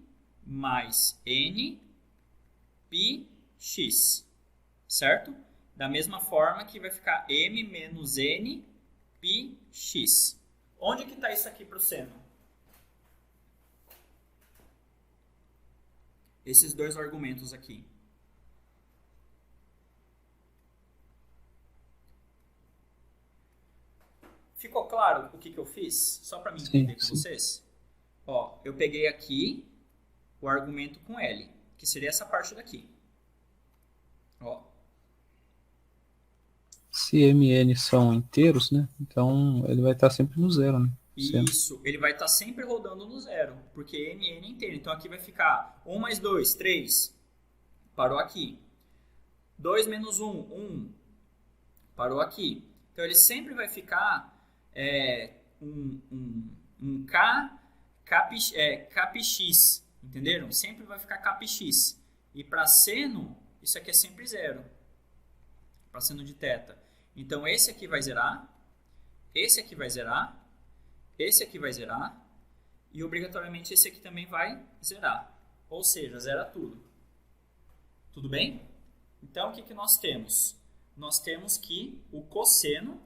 mais N πx, certo? Da mesma forma que vai ficar M menos N πx. Onde que está isso aqui para o seno? Esses dois argumentos aqui. Ficou claro o que eu fiz? Só para me entender com vocês? Ó, eu peguei aqui o argumento com L, que seria essa parte daqui. Ó. Se M e N são inteiros, né? Então ele vai estar sempre no zero, né? Isso, ele vai estar sempre rodando no zero, porque M e N é inteiro. Então aqui vai ficar 1 mais 2, 3. Parou aqui. 2 menos 1, 1. Parou aqui. Então ele sempre vai ficar um kpx, entenderam? Sempre vai ficar kpx. E para seno, isso aqui é sempre zero. Para seno de θ. Então esse aqui vai zerar, esse aqui vai zerar, esse aqui vai zerar e obrigatoriamente esse aqui também vai zerar. Ou seja, zera tudo. Tudo bem? Então o que nós temos? Nós temos que o cosseno,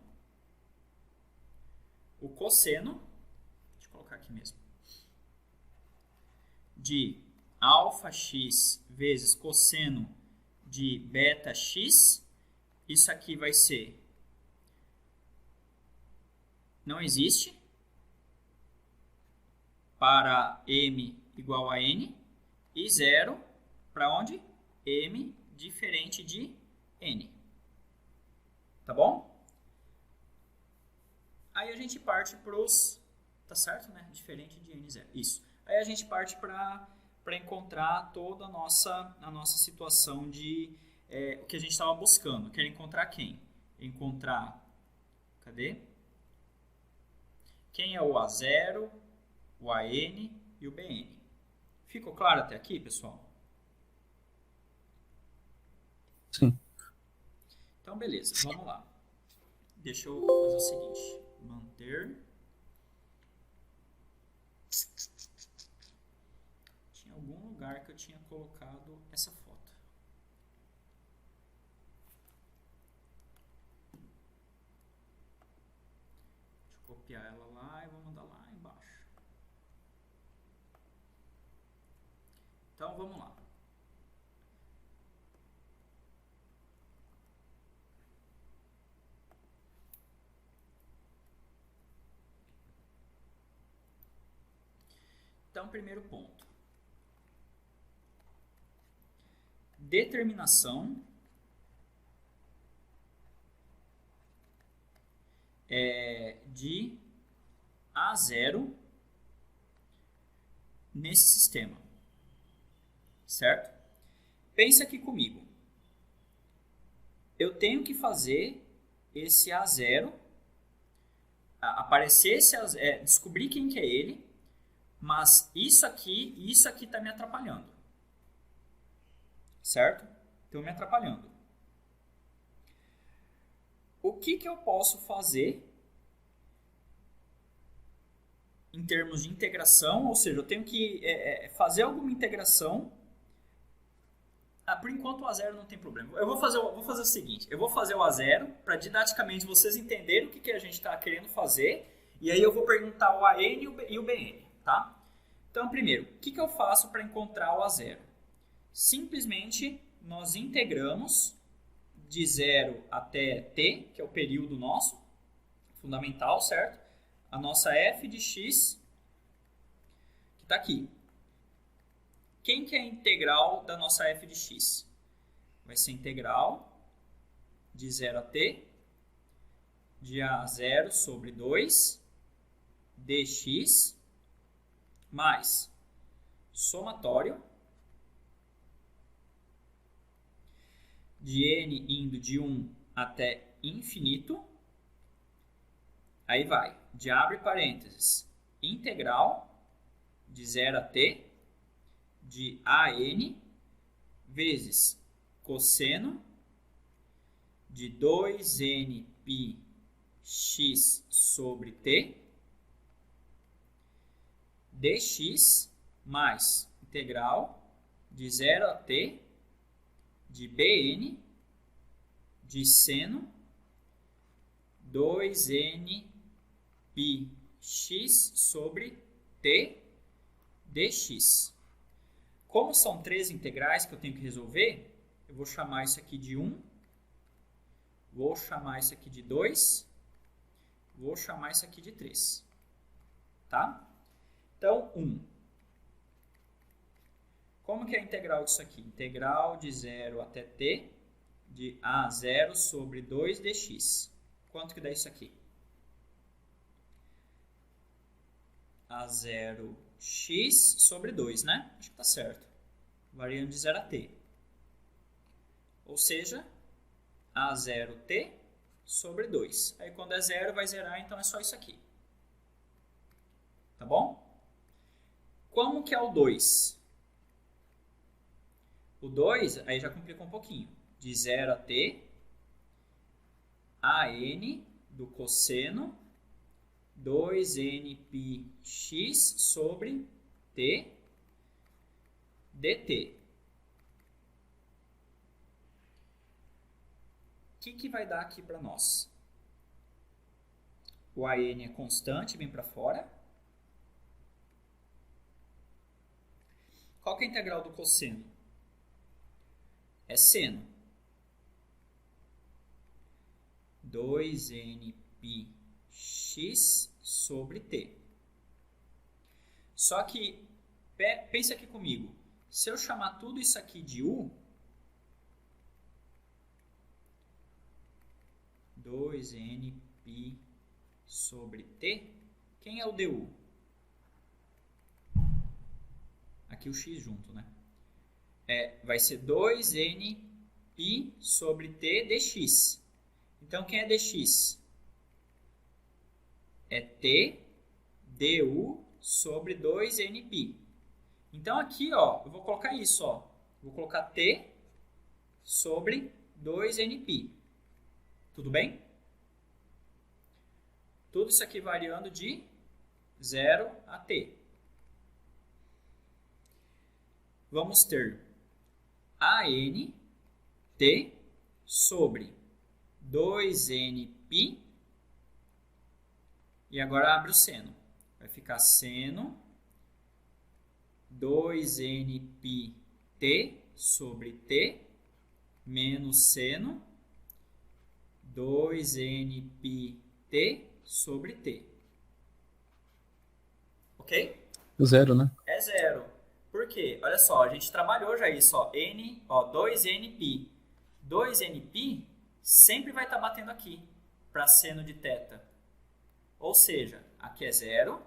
deixa eu colocar aqui mesmo, de alfa x vezes cosseno de beta x, isso aqui vai ser, não existe, para m igual a n, e 0 para onde? M diferente de n. Tá bom? Aí a gente parte para os... Tá certo, né? Diferente de n0. Isso. Aí a gente parte para encontrar toda a nossa situação de... o que a gente estava buscando. Quer encontrar quem? Encontrar... Cadê? Quem é o A0, o AN e o BN. Ficou claro até aqui, pessoal? Sim. Então, beleza. Vamos lá. Deixa eu fazer o seguinte. Manter. Tinha algum lugar que eu tinha colocado essa foto. Deixa eu copiar ela lá e vou mandar lá embaixo. Então, vamos lá. Então, primeiro ponto. Determinação de A0 nesse sistema. Certo? Pensa aqui comigo. Eu tenho que fazer esse A0, aparecer esse A0, descobrir quem que é ele, mas isso aqui está me atrapalhando. Certo? Estão me atrapalhando. O que eu posso fazer em termos de integração? Ou seja, eu tenho que fazer alguma integração. Por enquanto o A0 não tem problema. Eu vou fazer o seguinte. Eu vou fazer o A0 para didaticamente vocês entenderem o que a gente está querendo fazer. E aí eu vou perguntar o AN e o BN. Tá? Então, primeiro, o que eu faço para encontrar o A0? Simplesmente, nós integramos de 0 até t, que é o período nosso, fundamental, certo? A nossa f de x, que está aqui. Quem que é a integral da nossa f de x? Vai ser integral de 0 a t de A0 sobre 2 dx mais somatório de n indo de 1 até infinito. Aí vai, de abre parênteses, integral de 0 a t de AN vezes cosseno de 2nπx sobre t dx mais integral de 0 a t de Bn de seno 2nπx sobre t dx. Como são três integrais que eu tenho que resolver, eu vou chamar isso aqui de 1, vou chamar isso aqui de 2, vou chamar isso aqui de 3. Tá? Então, 1. Como que é a integral disso aqui? Integral de 0 até t de A0 sobre 2 dx. Quanto que dá isso aqui? A0x sobre 2, né? Acho que tá certo. Variando de 0 a t. Ou seja, A0t sobre 2. Aí quando é 0 vai zerar, então é só isso aqui. Tá bom? Como que é o 2? O 2, aí já complica um pouquinho. De 0 a t, AN do cosseno 2nπx sobre t dt. O que vai dar aqui para nós? O AN é constante, vem para fora. Qual que é a integral do cosseno? É seno. 2nπx sobre t. Só que, pense aqui comigo, se eu chamar tudo isso aqui de u, 2nπ sobre t, quem é o du? Aqui o x junto, né? Vai ser 2nπ sobre t dx. Então, quem é dx? É t du sobre 2nπ. Então, aqui, ó, eu vou colocar isso, ó. Vou colocar t sobre 2nπ. Tudo bem? Tudo isso aqui variando de 0 a t. Vamos ter AN t sobre 2nπ. E agora abre o seno. Vai ficar seno 2nπ t sobre t menos seno 2nπ t sobre t. Ok? Zero, né? É zero. Por quê? Olha só, a gente trabalhou já isso, ó, 2nπ. 2nπ sempre vai estar batendo aqui, para seno de θ. Ou seja, aqui é zero.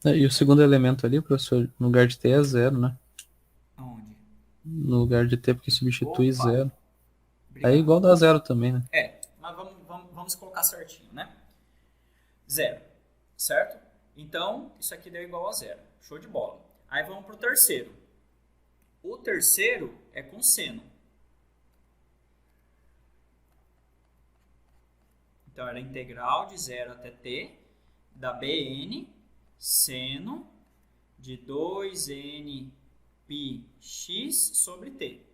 E o segundo elemento ali, professor, no lugar de t é zero, né? Aonde? No lugar de t, porque substitui Opa. zero. Obrigado. É igual a zero também, né? Mas vamos colocar certinho, né? Zero, certo? Então, isso aqui deu igual a zero. Show de bola. Aí vamos para o terceiro. O terceiro é com seno. Então, era integral de 0 até t da Bn seno de 2nπx sobre t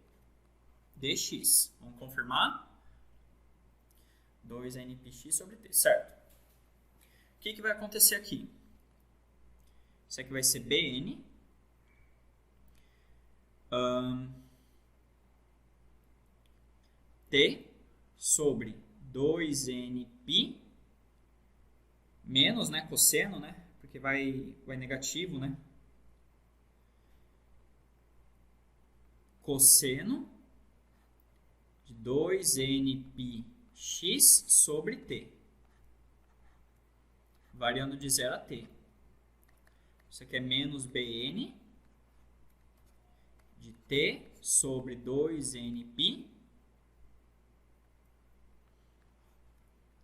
dx. Vamos confirmar? 2nπx sobre t, certo? O que vai acontecer aqui? Isso aqui vai ser Bn t sobre 2nπ menos, né, cosseno, né, porque vai negativo, né, cosseno de 2nπx sobre t, variando de 0 a t. Isso aqui é menos bn de t sobre 2nπ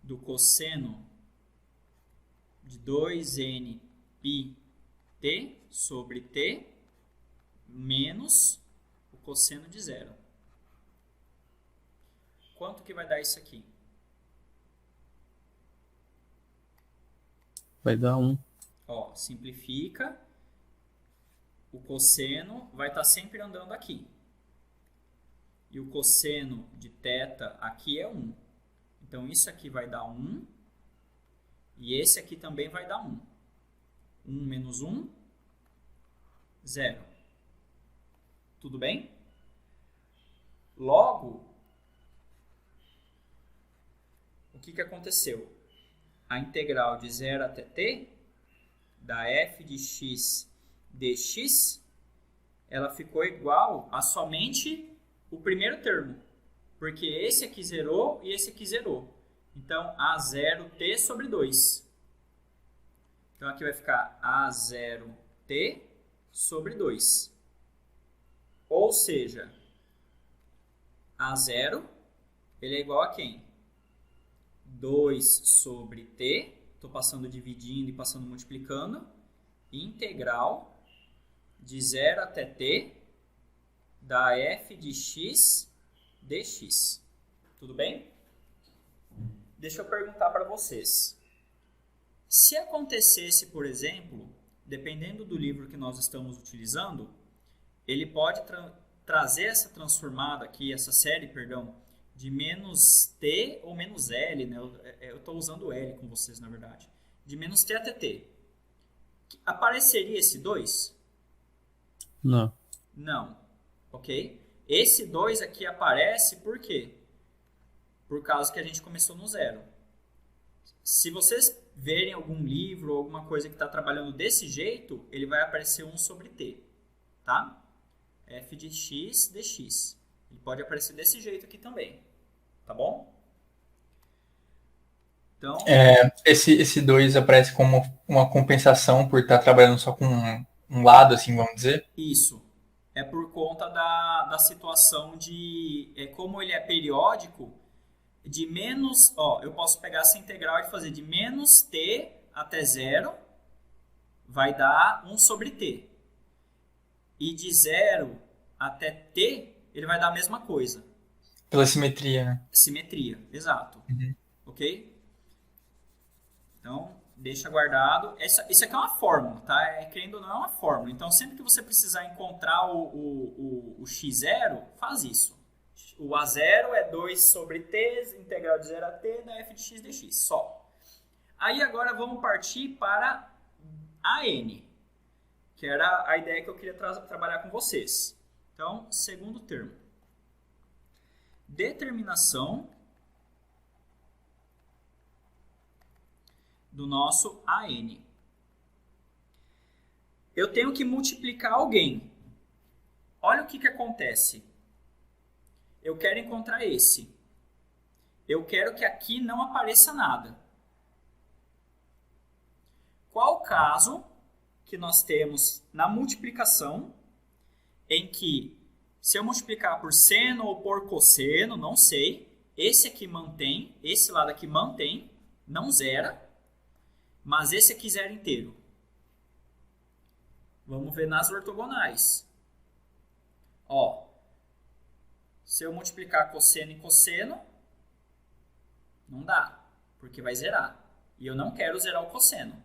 do cosseno de 2nπt sobre t menos o cosseno de 0. Quanto que vai dar isso aqui? Vai dar 1. Ó, simplifica. O cosseno vai estar sempre andando aqui. E o cosseno de θ aqui é 1. Então, isso aqui vai dar 1. E esse aqui também vai dar 1. 1 menos 1, 0. Tudo bem? Logo, o que aconteceu? A integral de 0 até t da f de x dx, ela ficou igual a somente o primeiro termo, porque esse aqui zerou e esse aqui zerou. Então, A0t sobre 2. Então, aqui vai ficar A0t sobre 2. Ou seja, A0 ele é igual a quem? 2 sobre t, estou passando dividindo e passando multiplicando, integral de 0 até t da f de x dx. Tudo bem? Deixa eu perguntar para vocês. Se acontecesse, por exemplo, dependendo do livro que nós estamos utilizando, ele pode trazer essa transformada aqui, essa série, perdão, de menos t ou menos l, né? Eu estou usando L com vocês, na verdade. De menos t até t. Apareceria esse 2? Não. Não. Ok? Esse 2 aqui aparece por quê? Por causa que a gente começou no 0. Se vocês verem algum livro ou alguma coisa que está trabalhando desse jeito, ele vai aparecer 1 sobre t. Tá? F de x dx. Ele pode aparecer desse jeito aqui também. Tá bom? Então, Esse 2 aparece como uma compensação por estar trabalhando só com um lado, assim, vamos dizer? isso. É por conta da situação de... como ele é periódico, de menos... eu posso pegar essa integral e fazer de menos t até 0, vai dar 1 sobre t. E de 0 até t, ele vai dar a mesma coisa. Pela simetria, né? Simetria, exato. Uhum. Ok? Então, deixa guardado. Isso aqui é uma fórmula, tá? Querendo ou não, é uma fórmula. Então, sempre que você precisar encontrar o x0, faz isso. O A0 é 2 sobre t, integral de 0 a t da f de x dx, só. Aí, agora, vamos partir para a n, que era a ideia que eu queria trabalhar com vocês. Então, segundo termo. Determinação do nosso AN. Eu tenho que multiplicar alguém. Olha o que acontece. Eu quero encontrar esse. Eu quero que aqui não apareça nada. Qual o caso que nós temos na multiplicação em que, se eu multiplicar por seno ou por cosseno, não sei, esse aqui mantém, esse lado aqui mantém, não zera, mas esse aqui zera inteiro. Vamos ver nas ortogonais. Ó, se eu multiplicar cosseno e cosseno, não dá, porque vai zerar. E eu não quero zerar o cosseno.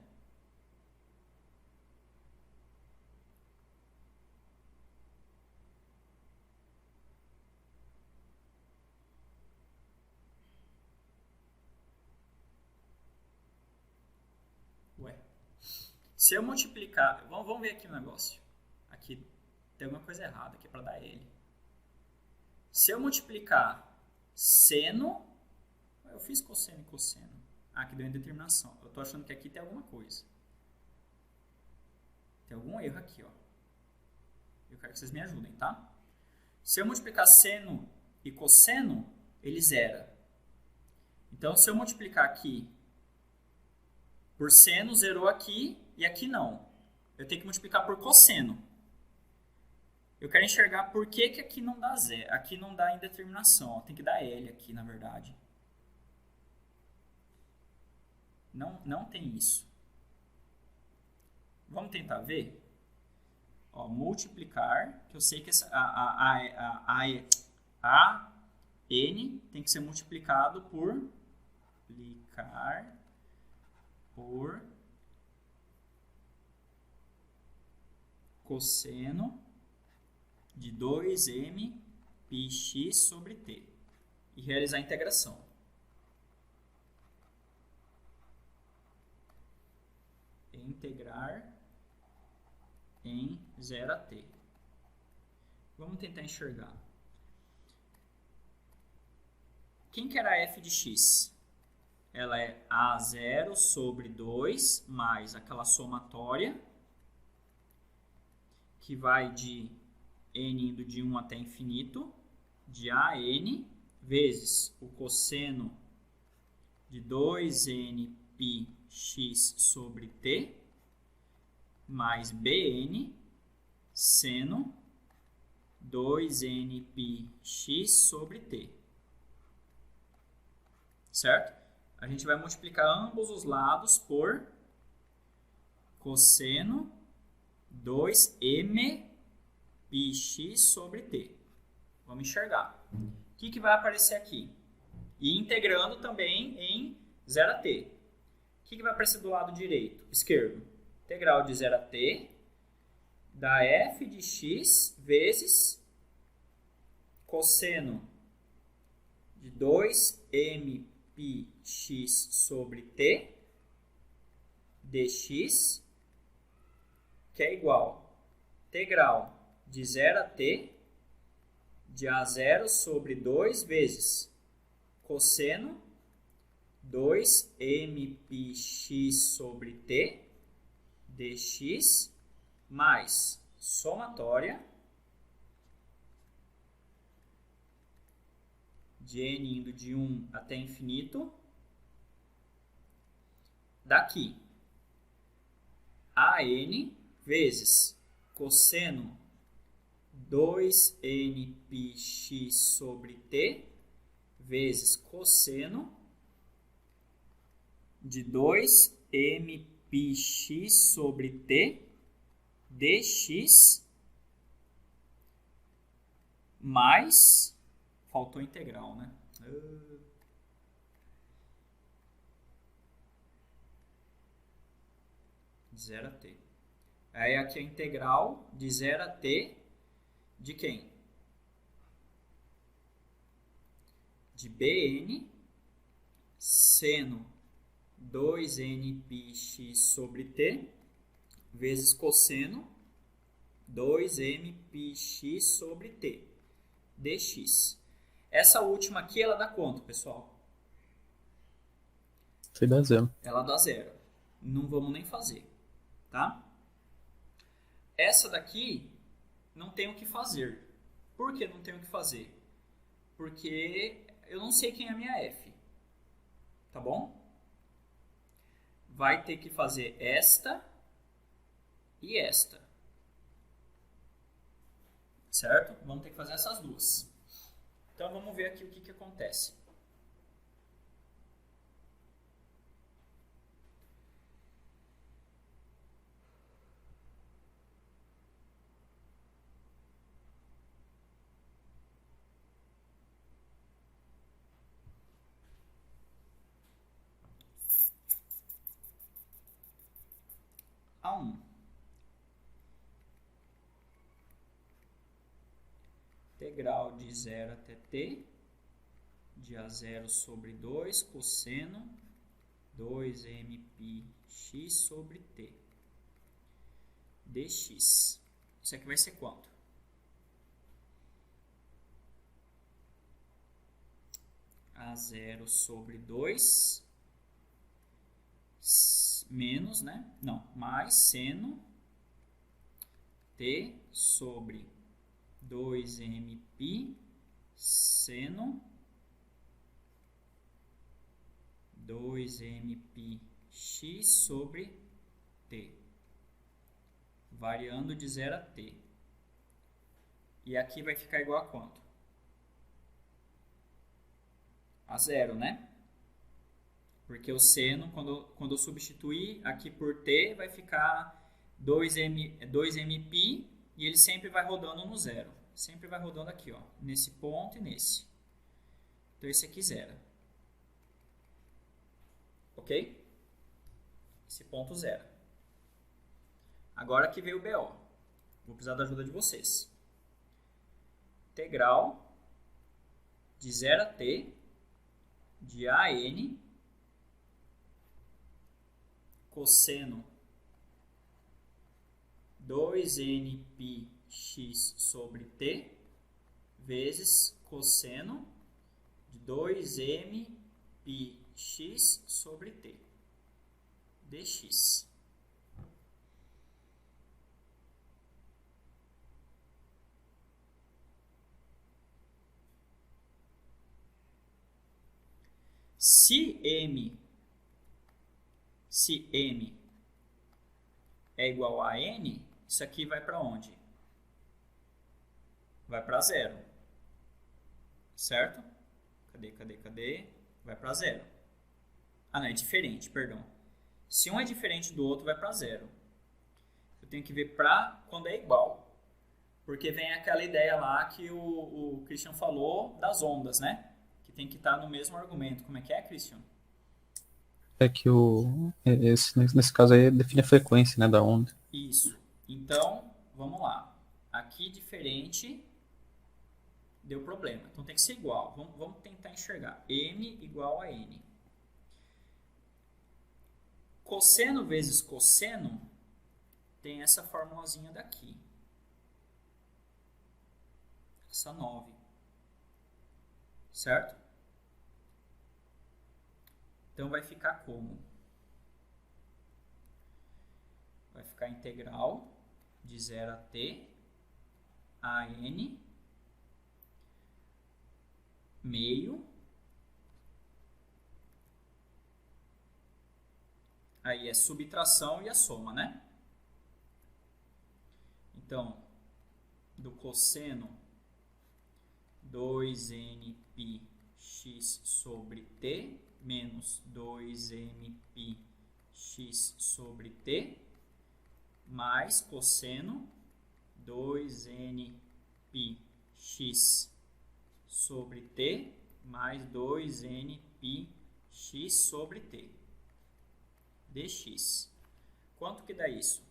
Se eu multiplicar... Vamos ver aqui o negócio. Aqui tem alguma coisa errada aqui para dar L. Se eu multiplicar seno... Eu fiz cosseno e cosseno. Aqui deu indeterminação. Eu estou achando que aqui tem alguma coisa. Tem algum erro aqui, ó. Eu quero que vocês me ajudem, tá? Se eu multiplicar seno e cosseno, ele zera. Então, se eu multiplicar aqui por seno, zerou aqui e aqui não. Eu tenho que multiplicar por cosseno. Eu quero enxergar por que aqui não dá zero. Aqui não dá indeterminação. Ó. Tem que dar L aqui, na verdade. Não tem isso. Vamos tentar ver? Ó, multiplicar, que eu sei que a N tem que ser multiplicado por cosseno de 2m πx sobre t e realizar a integração. Integrar em 0 a t. Vamos tentar enxergar. Quem que era f de x? Ela é a0 sobre 2 mais aquela somatória que vai de n indo de 1 até infinito, de an vezes o cosseno de 2n πx sobre t mais bn seno 2n πx sobre t. Certo? A gente vai multiplicar ambos os lados por cosseno 2m πx sobre t. Vamos enxergar. O que vai aparecer aqui? E integrando também em 0 a t. O que vai aparecer do lado esquerdo? Integral de 0 a t da f de x vezes cosseno de 2m πx sobre t dx, que é igual a integral de 0 a t de a0 sobre 2 vezes cosseno 2m πx sobre t dx mais somatória de n indo de 1 até infinito daqui an vezes cosseno 2n πx sobre t vezes cosseno de 2m πx sobre t dx mais, faltou integral, né? 0 a t. Aí aqui a integral de 0 a t de quem? De bn seno 2n πx sobre t vezes cosseno 2m πx sobre t dx. Essa última aqui, ela dá quanto, pessoal? Isso aí dá zero. Ela dá zero. Não vamos nem fazer, tá? Essa daqui não tem o que fazer. Por que não tem o que fazer? Porque eu não sei quem é a minha f. Tá bom? Vai ter que fazer esta e esta. Certo? Vamos ter que fazer essas duas. Então vamos ver aqui o que acontece. A1. Integral de 0 até t, de a0 sobre 2, cosseno 2m πx sobre t, dx. Isso aqui vai ser quanto? A0 sobre 2 menos, né? Não, mais seno t sobre 2m π seno 2mπx sobre t, variando de 0 a t. E aqui vai ficar igual a quanto? A 0, né? Porque o seno, quando eu substituir aqui por t, vai ficar 2mπ e ele sempre vai rodando no 0. Sempre vai rodando aqui, ó, nesse ponto e nesse. Então esse aqui zera. Ok? Esse ponto zera. Agora que veio o BO. Vou precisar da ajuda de vocês. Integral de 0 a t de AN cosseno 2nπx sobre t vezes cosseno de 2mπx sobre t dx. Se m é igual a n, isso aqui vai para onde? Vai para 0. Certo? Cadê? Vai para 0. Ah, não, é diferente, perdão. Se um é diferente do outro, vai para 0. Eu tenho que ver para quando é igual. Porque vem aquela ideia lá que o Christian falou das ondas, né? Que tem que estar no mesmo argumento. Como é que é, Christian? É que nesse caso aí define a frequência, né, da onda. Isso. Então, vamos lá. Aqui diferente deu problema. Então tem que ser igual. Vamos tentar enxergar. M igual a N. Cosseno vezes cosseno tem essa formulazinha daqui. Essa 9. Certo? Então vai ficar como? Vai ficar integral de 0 a t a n meio. Aí é subtração e a soma, né? Então, do cosseno 2nπx sobre t menos 2mπx sobre t mais cosseno 2nπx sobre t mais 2nπx sobre t dx. Quanto que dá isso?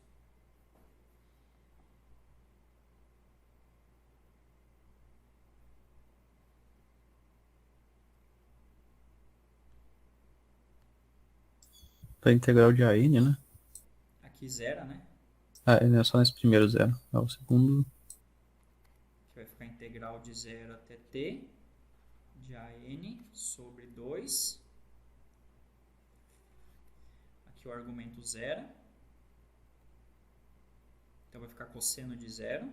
Para integral de AN, né? Aqui zero, né? Ah, é só nesse primeiro 0. É o segundo. Aqui vai ficar integral de 0 até t de AN sobre 2. Aqui o argumento zero. Então vai ficar cosseno de 0.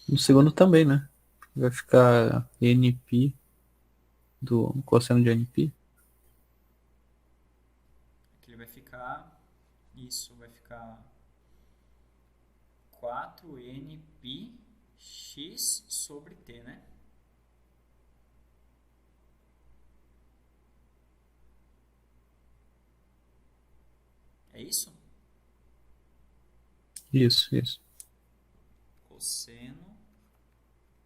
No segundo também, né? Vai ficar NP do cosseno de NP. Aqui ele vai ficar, isso, vai ficar 4nπx sobre t, né? É isso? Isso. Cosseno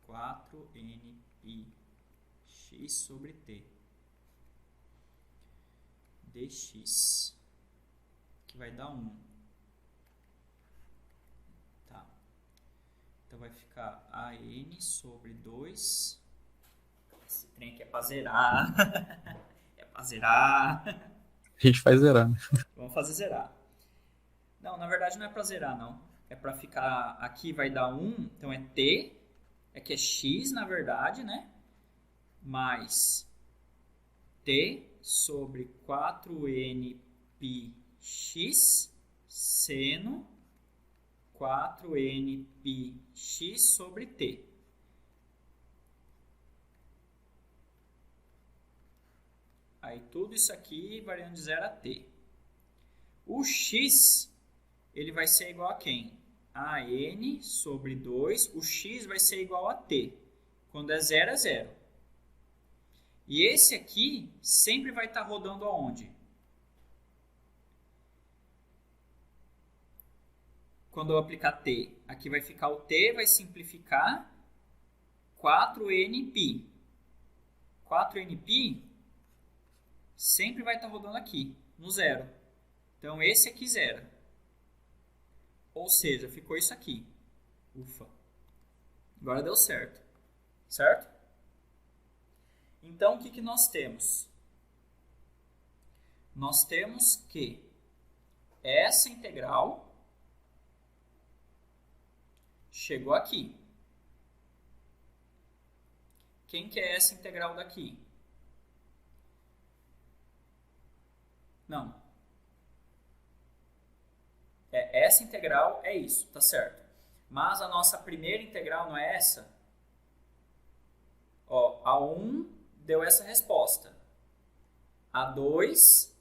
4nπx sobre t dx, que vai dar 1. Tá. Então vai ficar AN sobre 2. Esse trem aqui é pra zerar. É pra zerar. A gente faz zerar, né? Vamos fazer zerar. Não, na verdade não é pra zerar, não. É pra ficar... Aqui vai dar 1, então é t. Aqui é x, na verdade, né? Mais t sobre 4nπx seno 4nπx sobre t. Aí tudo isso aqui variando de 0 a t. O x, ele vai ser igual a quem? A n sobre 2. O x vai ser igual a t. Quando é 0, é 0. E esse aqui sempre vai estar rodando aonde? Quando eu aplicar t, aqui vai ficar o t, vai simplificar 4nπ. 4nπ sempre vai estar rodando aqui, no 0. Então, esse aqui zera. Ou seja, ficou isso aqui. Ufa. Agora deu certo. Certo? Então, o que nós temos? Nós temos que essa integral chegou aqui. Quem que é essa integral daqui? Não. Essa integral é isso, tá certo. Mas a nossa primeira integral não é essa? Ó, a 1 deu essa resposta. A 2...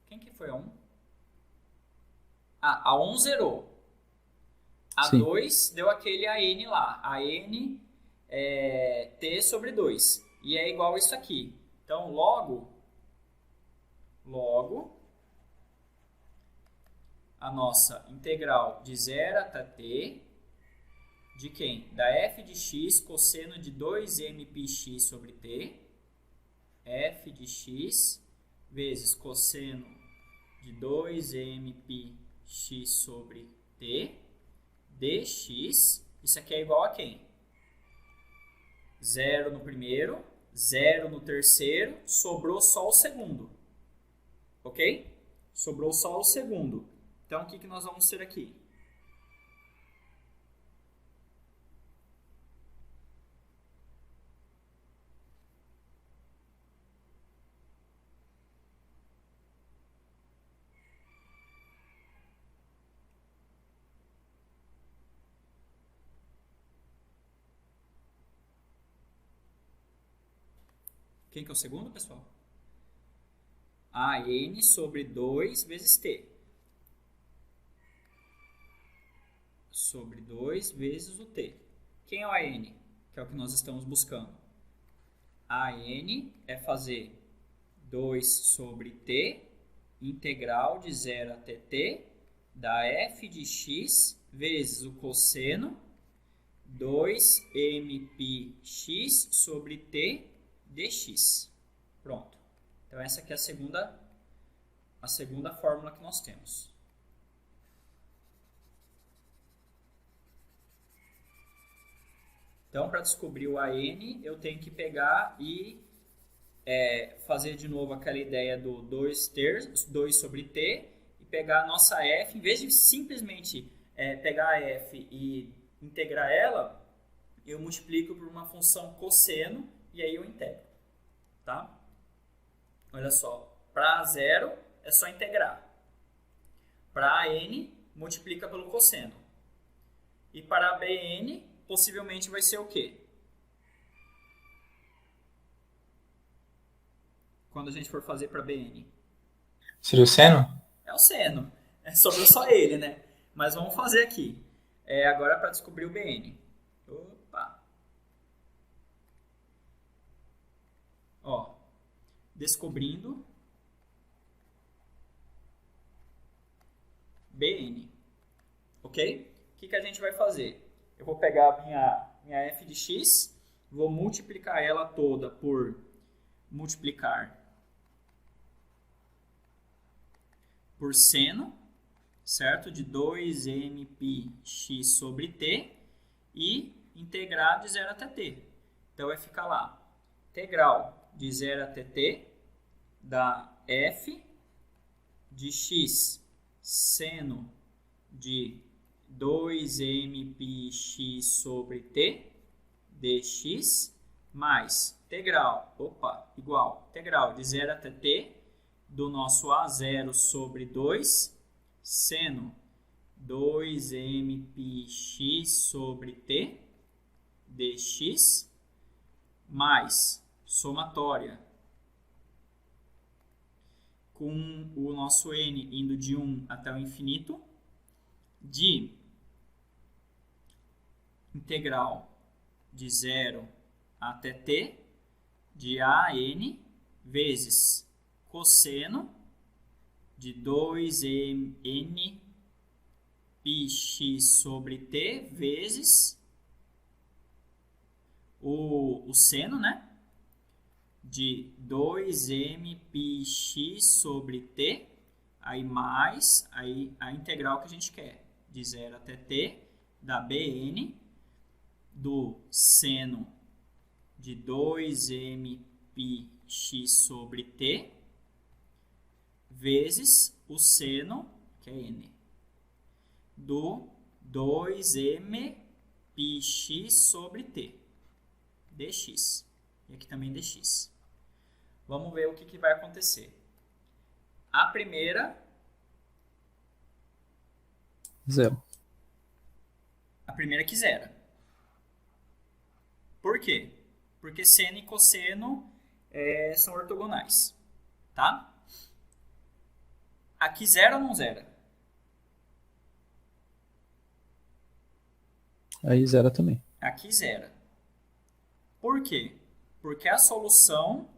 Quem que foi a 1? A 1 zerou. A Sim. 2 deu aquele AN lá. AN é T sobre 2. E é igual a isso aqui. Então, logo, a nossa integral de 0 até t, de quem? Da f de x cosseno de 2mπx sobre t, f de x vezes cosseno de 2mπx sobre t, dx, isso aqui é igual a quem? 0 no primeiro, 0 no terceiro, sobrou só o segundo. Ok? Sobrou só o segundo. Então, o que nós vamos ter aqui? Quem que é o segundo, pessoal? AN sobre 2 vezes T. Sobre 2 vezes o T. Quem é o AN? Que é o que nós estamos buscando. AN é fazer 2 sobre T, integral de 0 até T, da f de x vezes o cosseno 2mπx sobre T dx. Pronto. Então, essa aqui é a segunda fórmula que nós temos. Então, para descobrir o AN, eu tenho que pegar e fazer de novo aquela ideia do 2 sobre t, e pegar a nossa f, em vez de simplesmente pegar a f e integrar ela, eu multiplico por uma função cosseno, e aí eu integro. Tá? Olha só, para 0 é só integrar. Para n, multiplica pelo cosseno. E para bn, possivelmente vai ser o quê? Quando a gente for fazer para bn. Seria o seno? É o seno. Sobrou só ele, né? Mas vamos fazer aqui. Agora para descobrir o bn. Opa! Ó, descobrindo bn. Ok? O que a gente vai fazer? Eu vou pegar a minha f de x, vou multiplicar ela toda por multiplicar por seno, certo? De 2mπx sobre t e integrar de 0 até t. Então, vai ficar lá, integral de 0 até t da f de x seno de 2mπx sobre t dx mais integral, igual integral de 0 até t do nosso A0 sobre 2 seno 2mπx sobre t dx mais somatória com o nosso n indo de 1 até o infinito de integral de 0 até t de AN vezes cosseno de 2n πx sobre t vezes o seno, né? De 2m πx sobre t, aí mais aí a integral que a gente quer, de 0 até t, da Bn, do seno de 2m πx sobre t, vezes o seno, que é n, do 2m πx sobre t, dx. E aqui também dx. Vamos ver o que vai acontecer. A primeira... 0. A primeira que zera. Por quê? Porque seno e cosseno são ortogonais. Tá? Aqui zera ou não zera? Aí 0 também. Aqui zera. Por quê? Porque a solução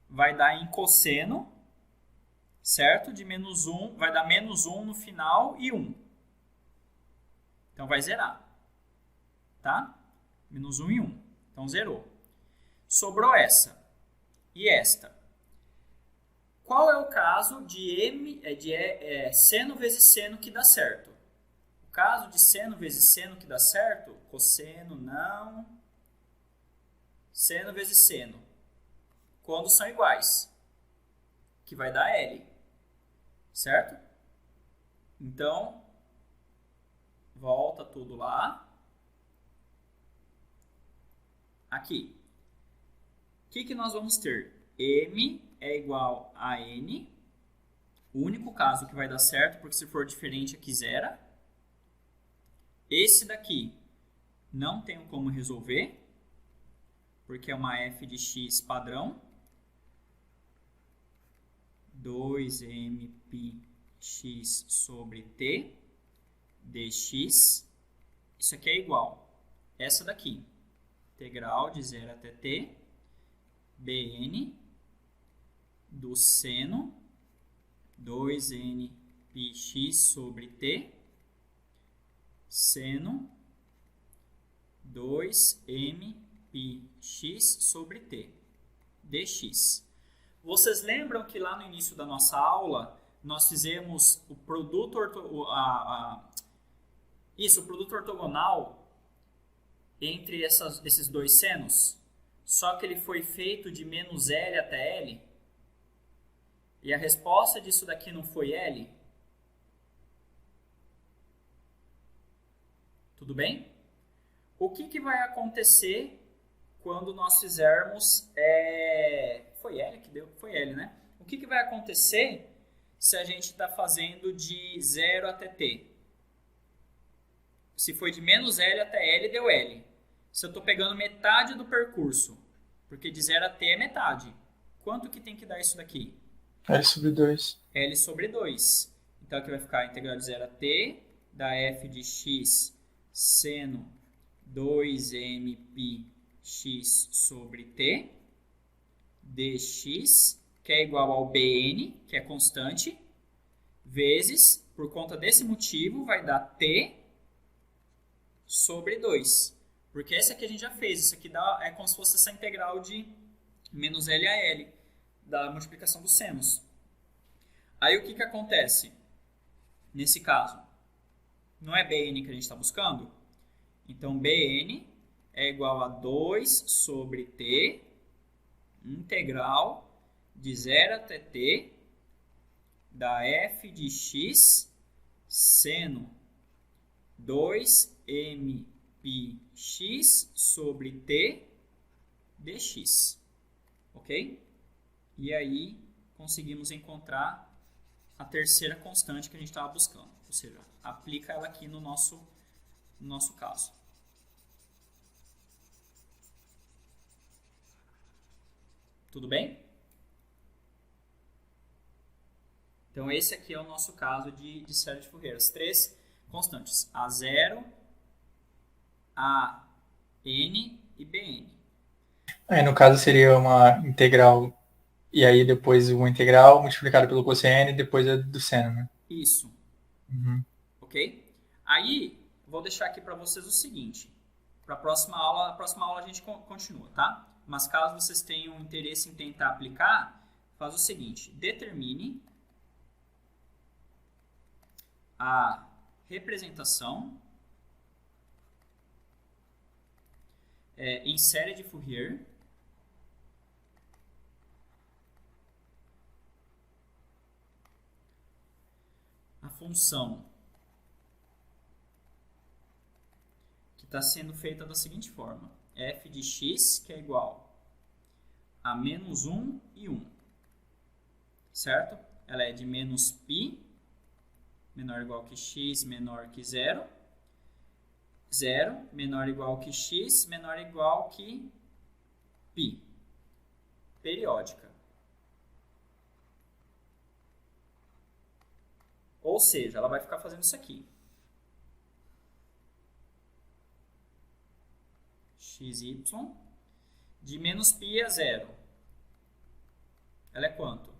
vai dar em cosseno, certo? De menos 1, vai dar menos 1 no final e 1. Então vai zerar. Tá? Menos 1 e 1. Então zerou. Sobrou essa e esta. Qual é o caso de seno vezes seno que dá certo? O caso de seno vezes seno que dá certo, cosseno não, seno vezes seno, quando são iguais, que vai dar L, certo? Então, volta tudo lá. Aqui. O que nós vamos ter? M é igual a N, o único caso que vai dar certo, porque se for diferente aqui zera. Esse daqui não tenho como resolver, porque é uma f de x padrão. 2mπx sobre t dx. Isso aqui é igual a essa daqui. Integral de 0 até t bn do seno 2nπx sobre t seno 2mπx sobre t dx. Vocês lembram que lá no início da nossa aula nós fizemos o produto, o produto ortogonal entre esses dois senos? Só que ele foi feito de menos L até L. E a resposta disso daqui não foi L? Tudo bem? O que vai acontecer quando nós fizermos... Foi L que deu? Foi L, né? O que vai acontecer se a gente está fazendo de 0 até t? Se foi de menos L até L, deu L. Se eu estou pegando metade do percurso, porque de 0 a t é metade, quanto que tem que dar isso daqui? L sobre 2. L sobre 2. Então aqui vai ficar a integral de 0 a t da f de x seno 2mπx sobre t dx, que é igual ao bn, que é constante, vezes, por conta desse motivo, vai dar t sobre 2. Porque esse aqui a gente já fez. Isso aqui é como se fosse essa integral de menos L a L, da multiplicação dos senos. Aí o que acontece nesse caso? Não é bn que a gente está buscando? Então, bn é igual a 2 sobre t, integral de 0 até t, da f de x, seno 2mπx sobre t, dx. Ok? E aí conseguimos encontrar a terceira constante que a gente estava buscando. Ou seja, aplica ela aqui no nosso caso. Tudo bem? Então, esse aqui é o nosso caso de série de Fourier. As três constantes, A0, AN e BN. Aí, no caso, seria uma integral, e aí depois uma integral multiplicada pelo cosseno e depois a do seno, né? Isso. Uhum. Ok? Aí, vou deixar aqui para vocês o seguinte. Para a próxima aula a gente continua, tá? Mas caso vocês tenham interesse em tentar aplicar, faz o seguinte. Determine a representação em série de Fourier a função que está sendo feita da seguinte forma. F de x, que é igual a menos 1 e 1. Certo? Ela é de menos π, menor ou igual que x, menor que 0. 0, menor ou igual que x, menor ou igual que π. Periódica. Ou seja, ela vai ficar fazendo isso aqui. xy de menos π a 0. Ela é quanto?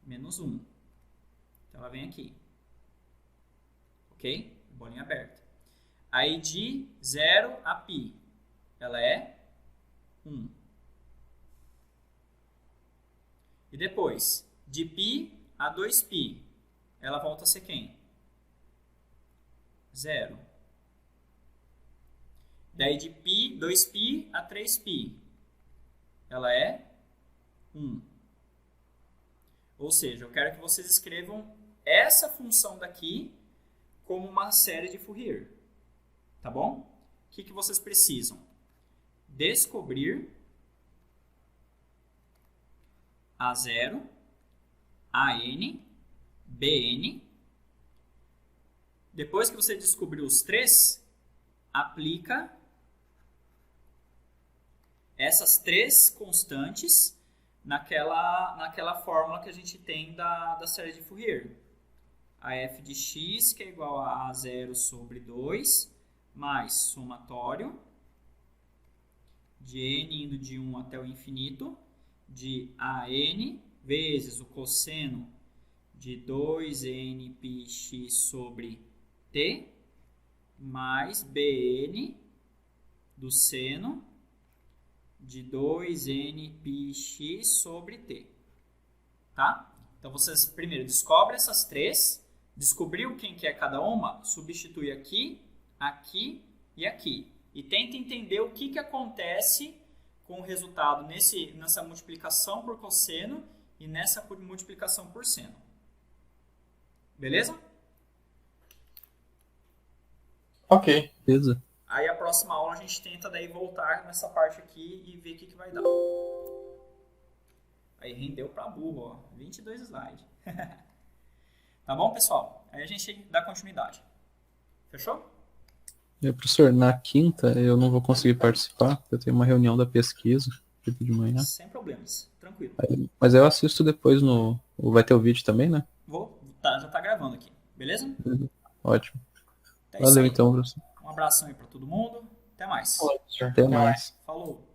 Menos 1. Então, ela vem aqui. Ok? Bolinha aberta. Aí, de 0 a π, ela é 1. E depois, de π a 2π, ela volta a ser quem? 0. Daí de π, 2π a 3π, ela é 1. Ou seja, eu quero que vocês escrevam essa função daqui como uma série de Fourier. Tá bom? O que vocês precisam? Descobrir A0, AN, BN. Depois que você descobrir os três, aplica essas três constantes naquela fórmula que a gente tem da série de Fourier. A f de x, que é igual a A0 sobre 2, mais somatório de n indo de 1 até o infinito, de AN vezes o cosseno de 2nπx sobre t, mais BN do seno de 2nπx sobre t. Tá? Então, vocês primeiro descobrem essas três, descobriu quem que é cada uma, substitui aqui, aqui e aqui. E tenta entender o que acontece com o resultado nessa multiplicação por cosseno e nessa multiplicação por seno. Beleza? Ok. Beleza. Aí a próxima aula a gente tenta daí voltar nessa parte aqui e ver o que vai dar. Aí rendeu pra burro, ó. 22 slides. Tá bom, pessoal? Aí a gente dá continuidade. Fechou? Professor, na quinta eu não vou conseguir participar, eu tenho uma reunião da pesquisa de manhã. Sem problemas, tranquilo. Mas eu assisto depois vai ter o vídeo também, né? Já tá gravando aqui, beleza? Ótimo. É isso Valeu aí. então, professor. Um abração aí pra todo mundo. Até mais. Olá, professor. Até mais. Falou.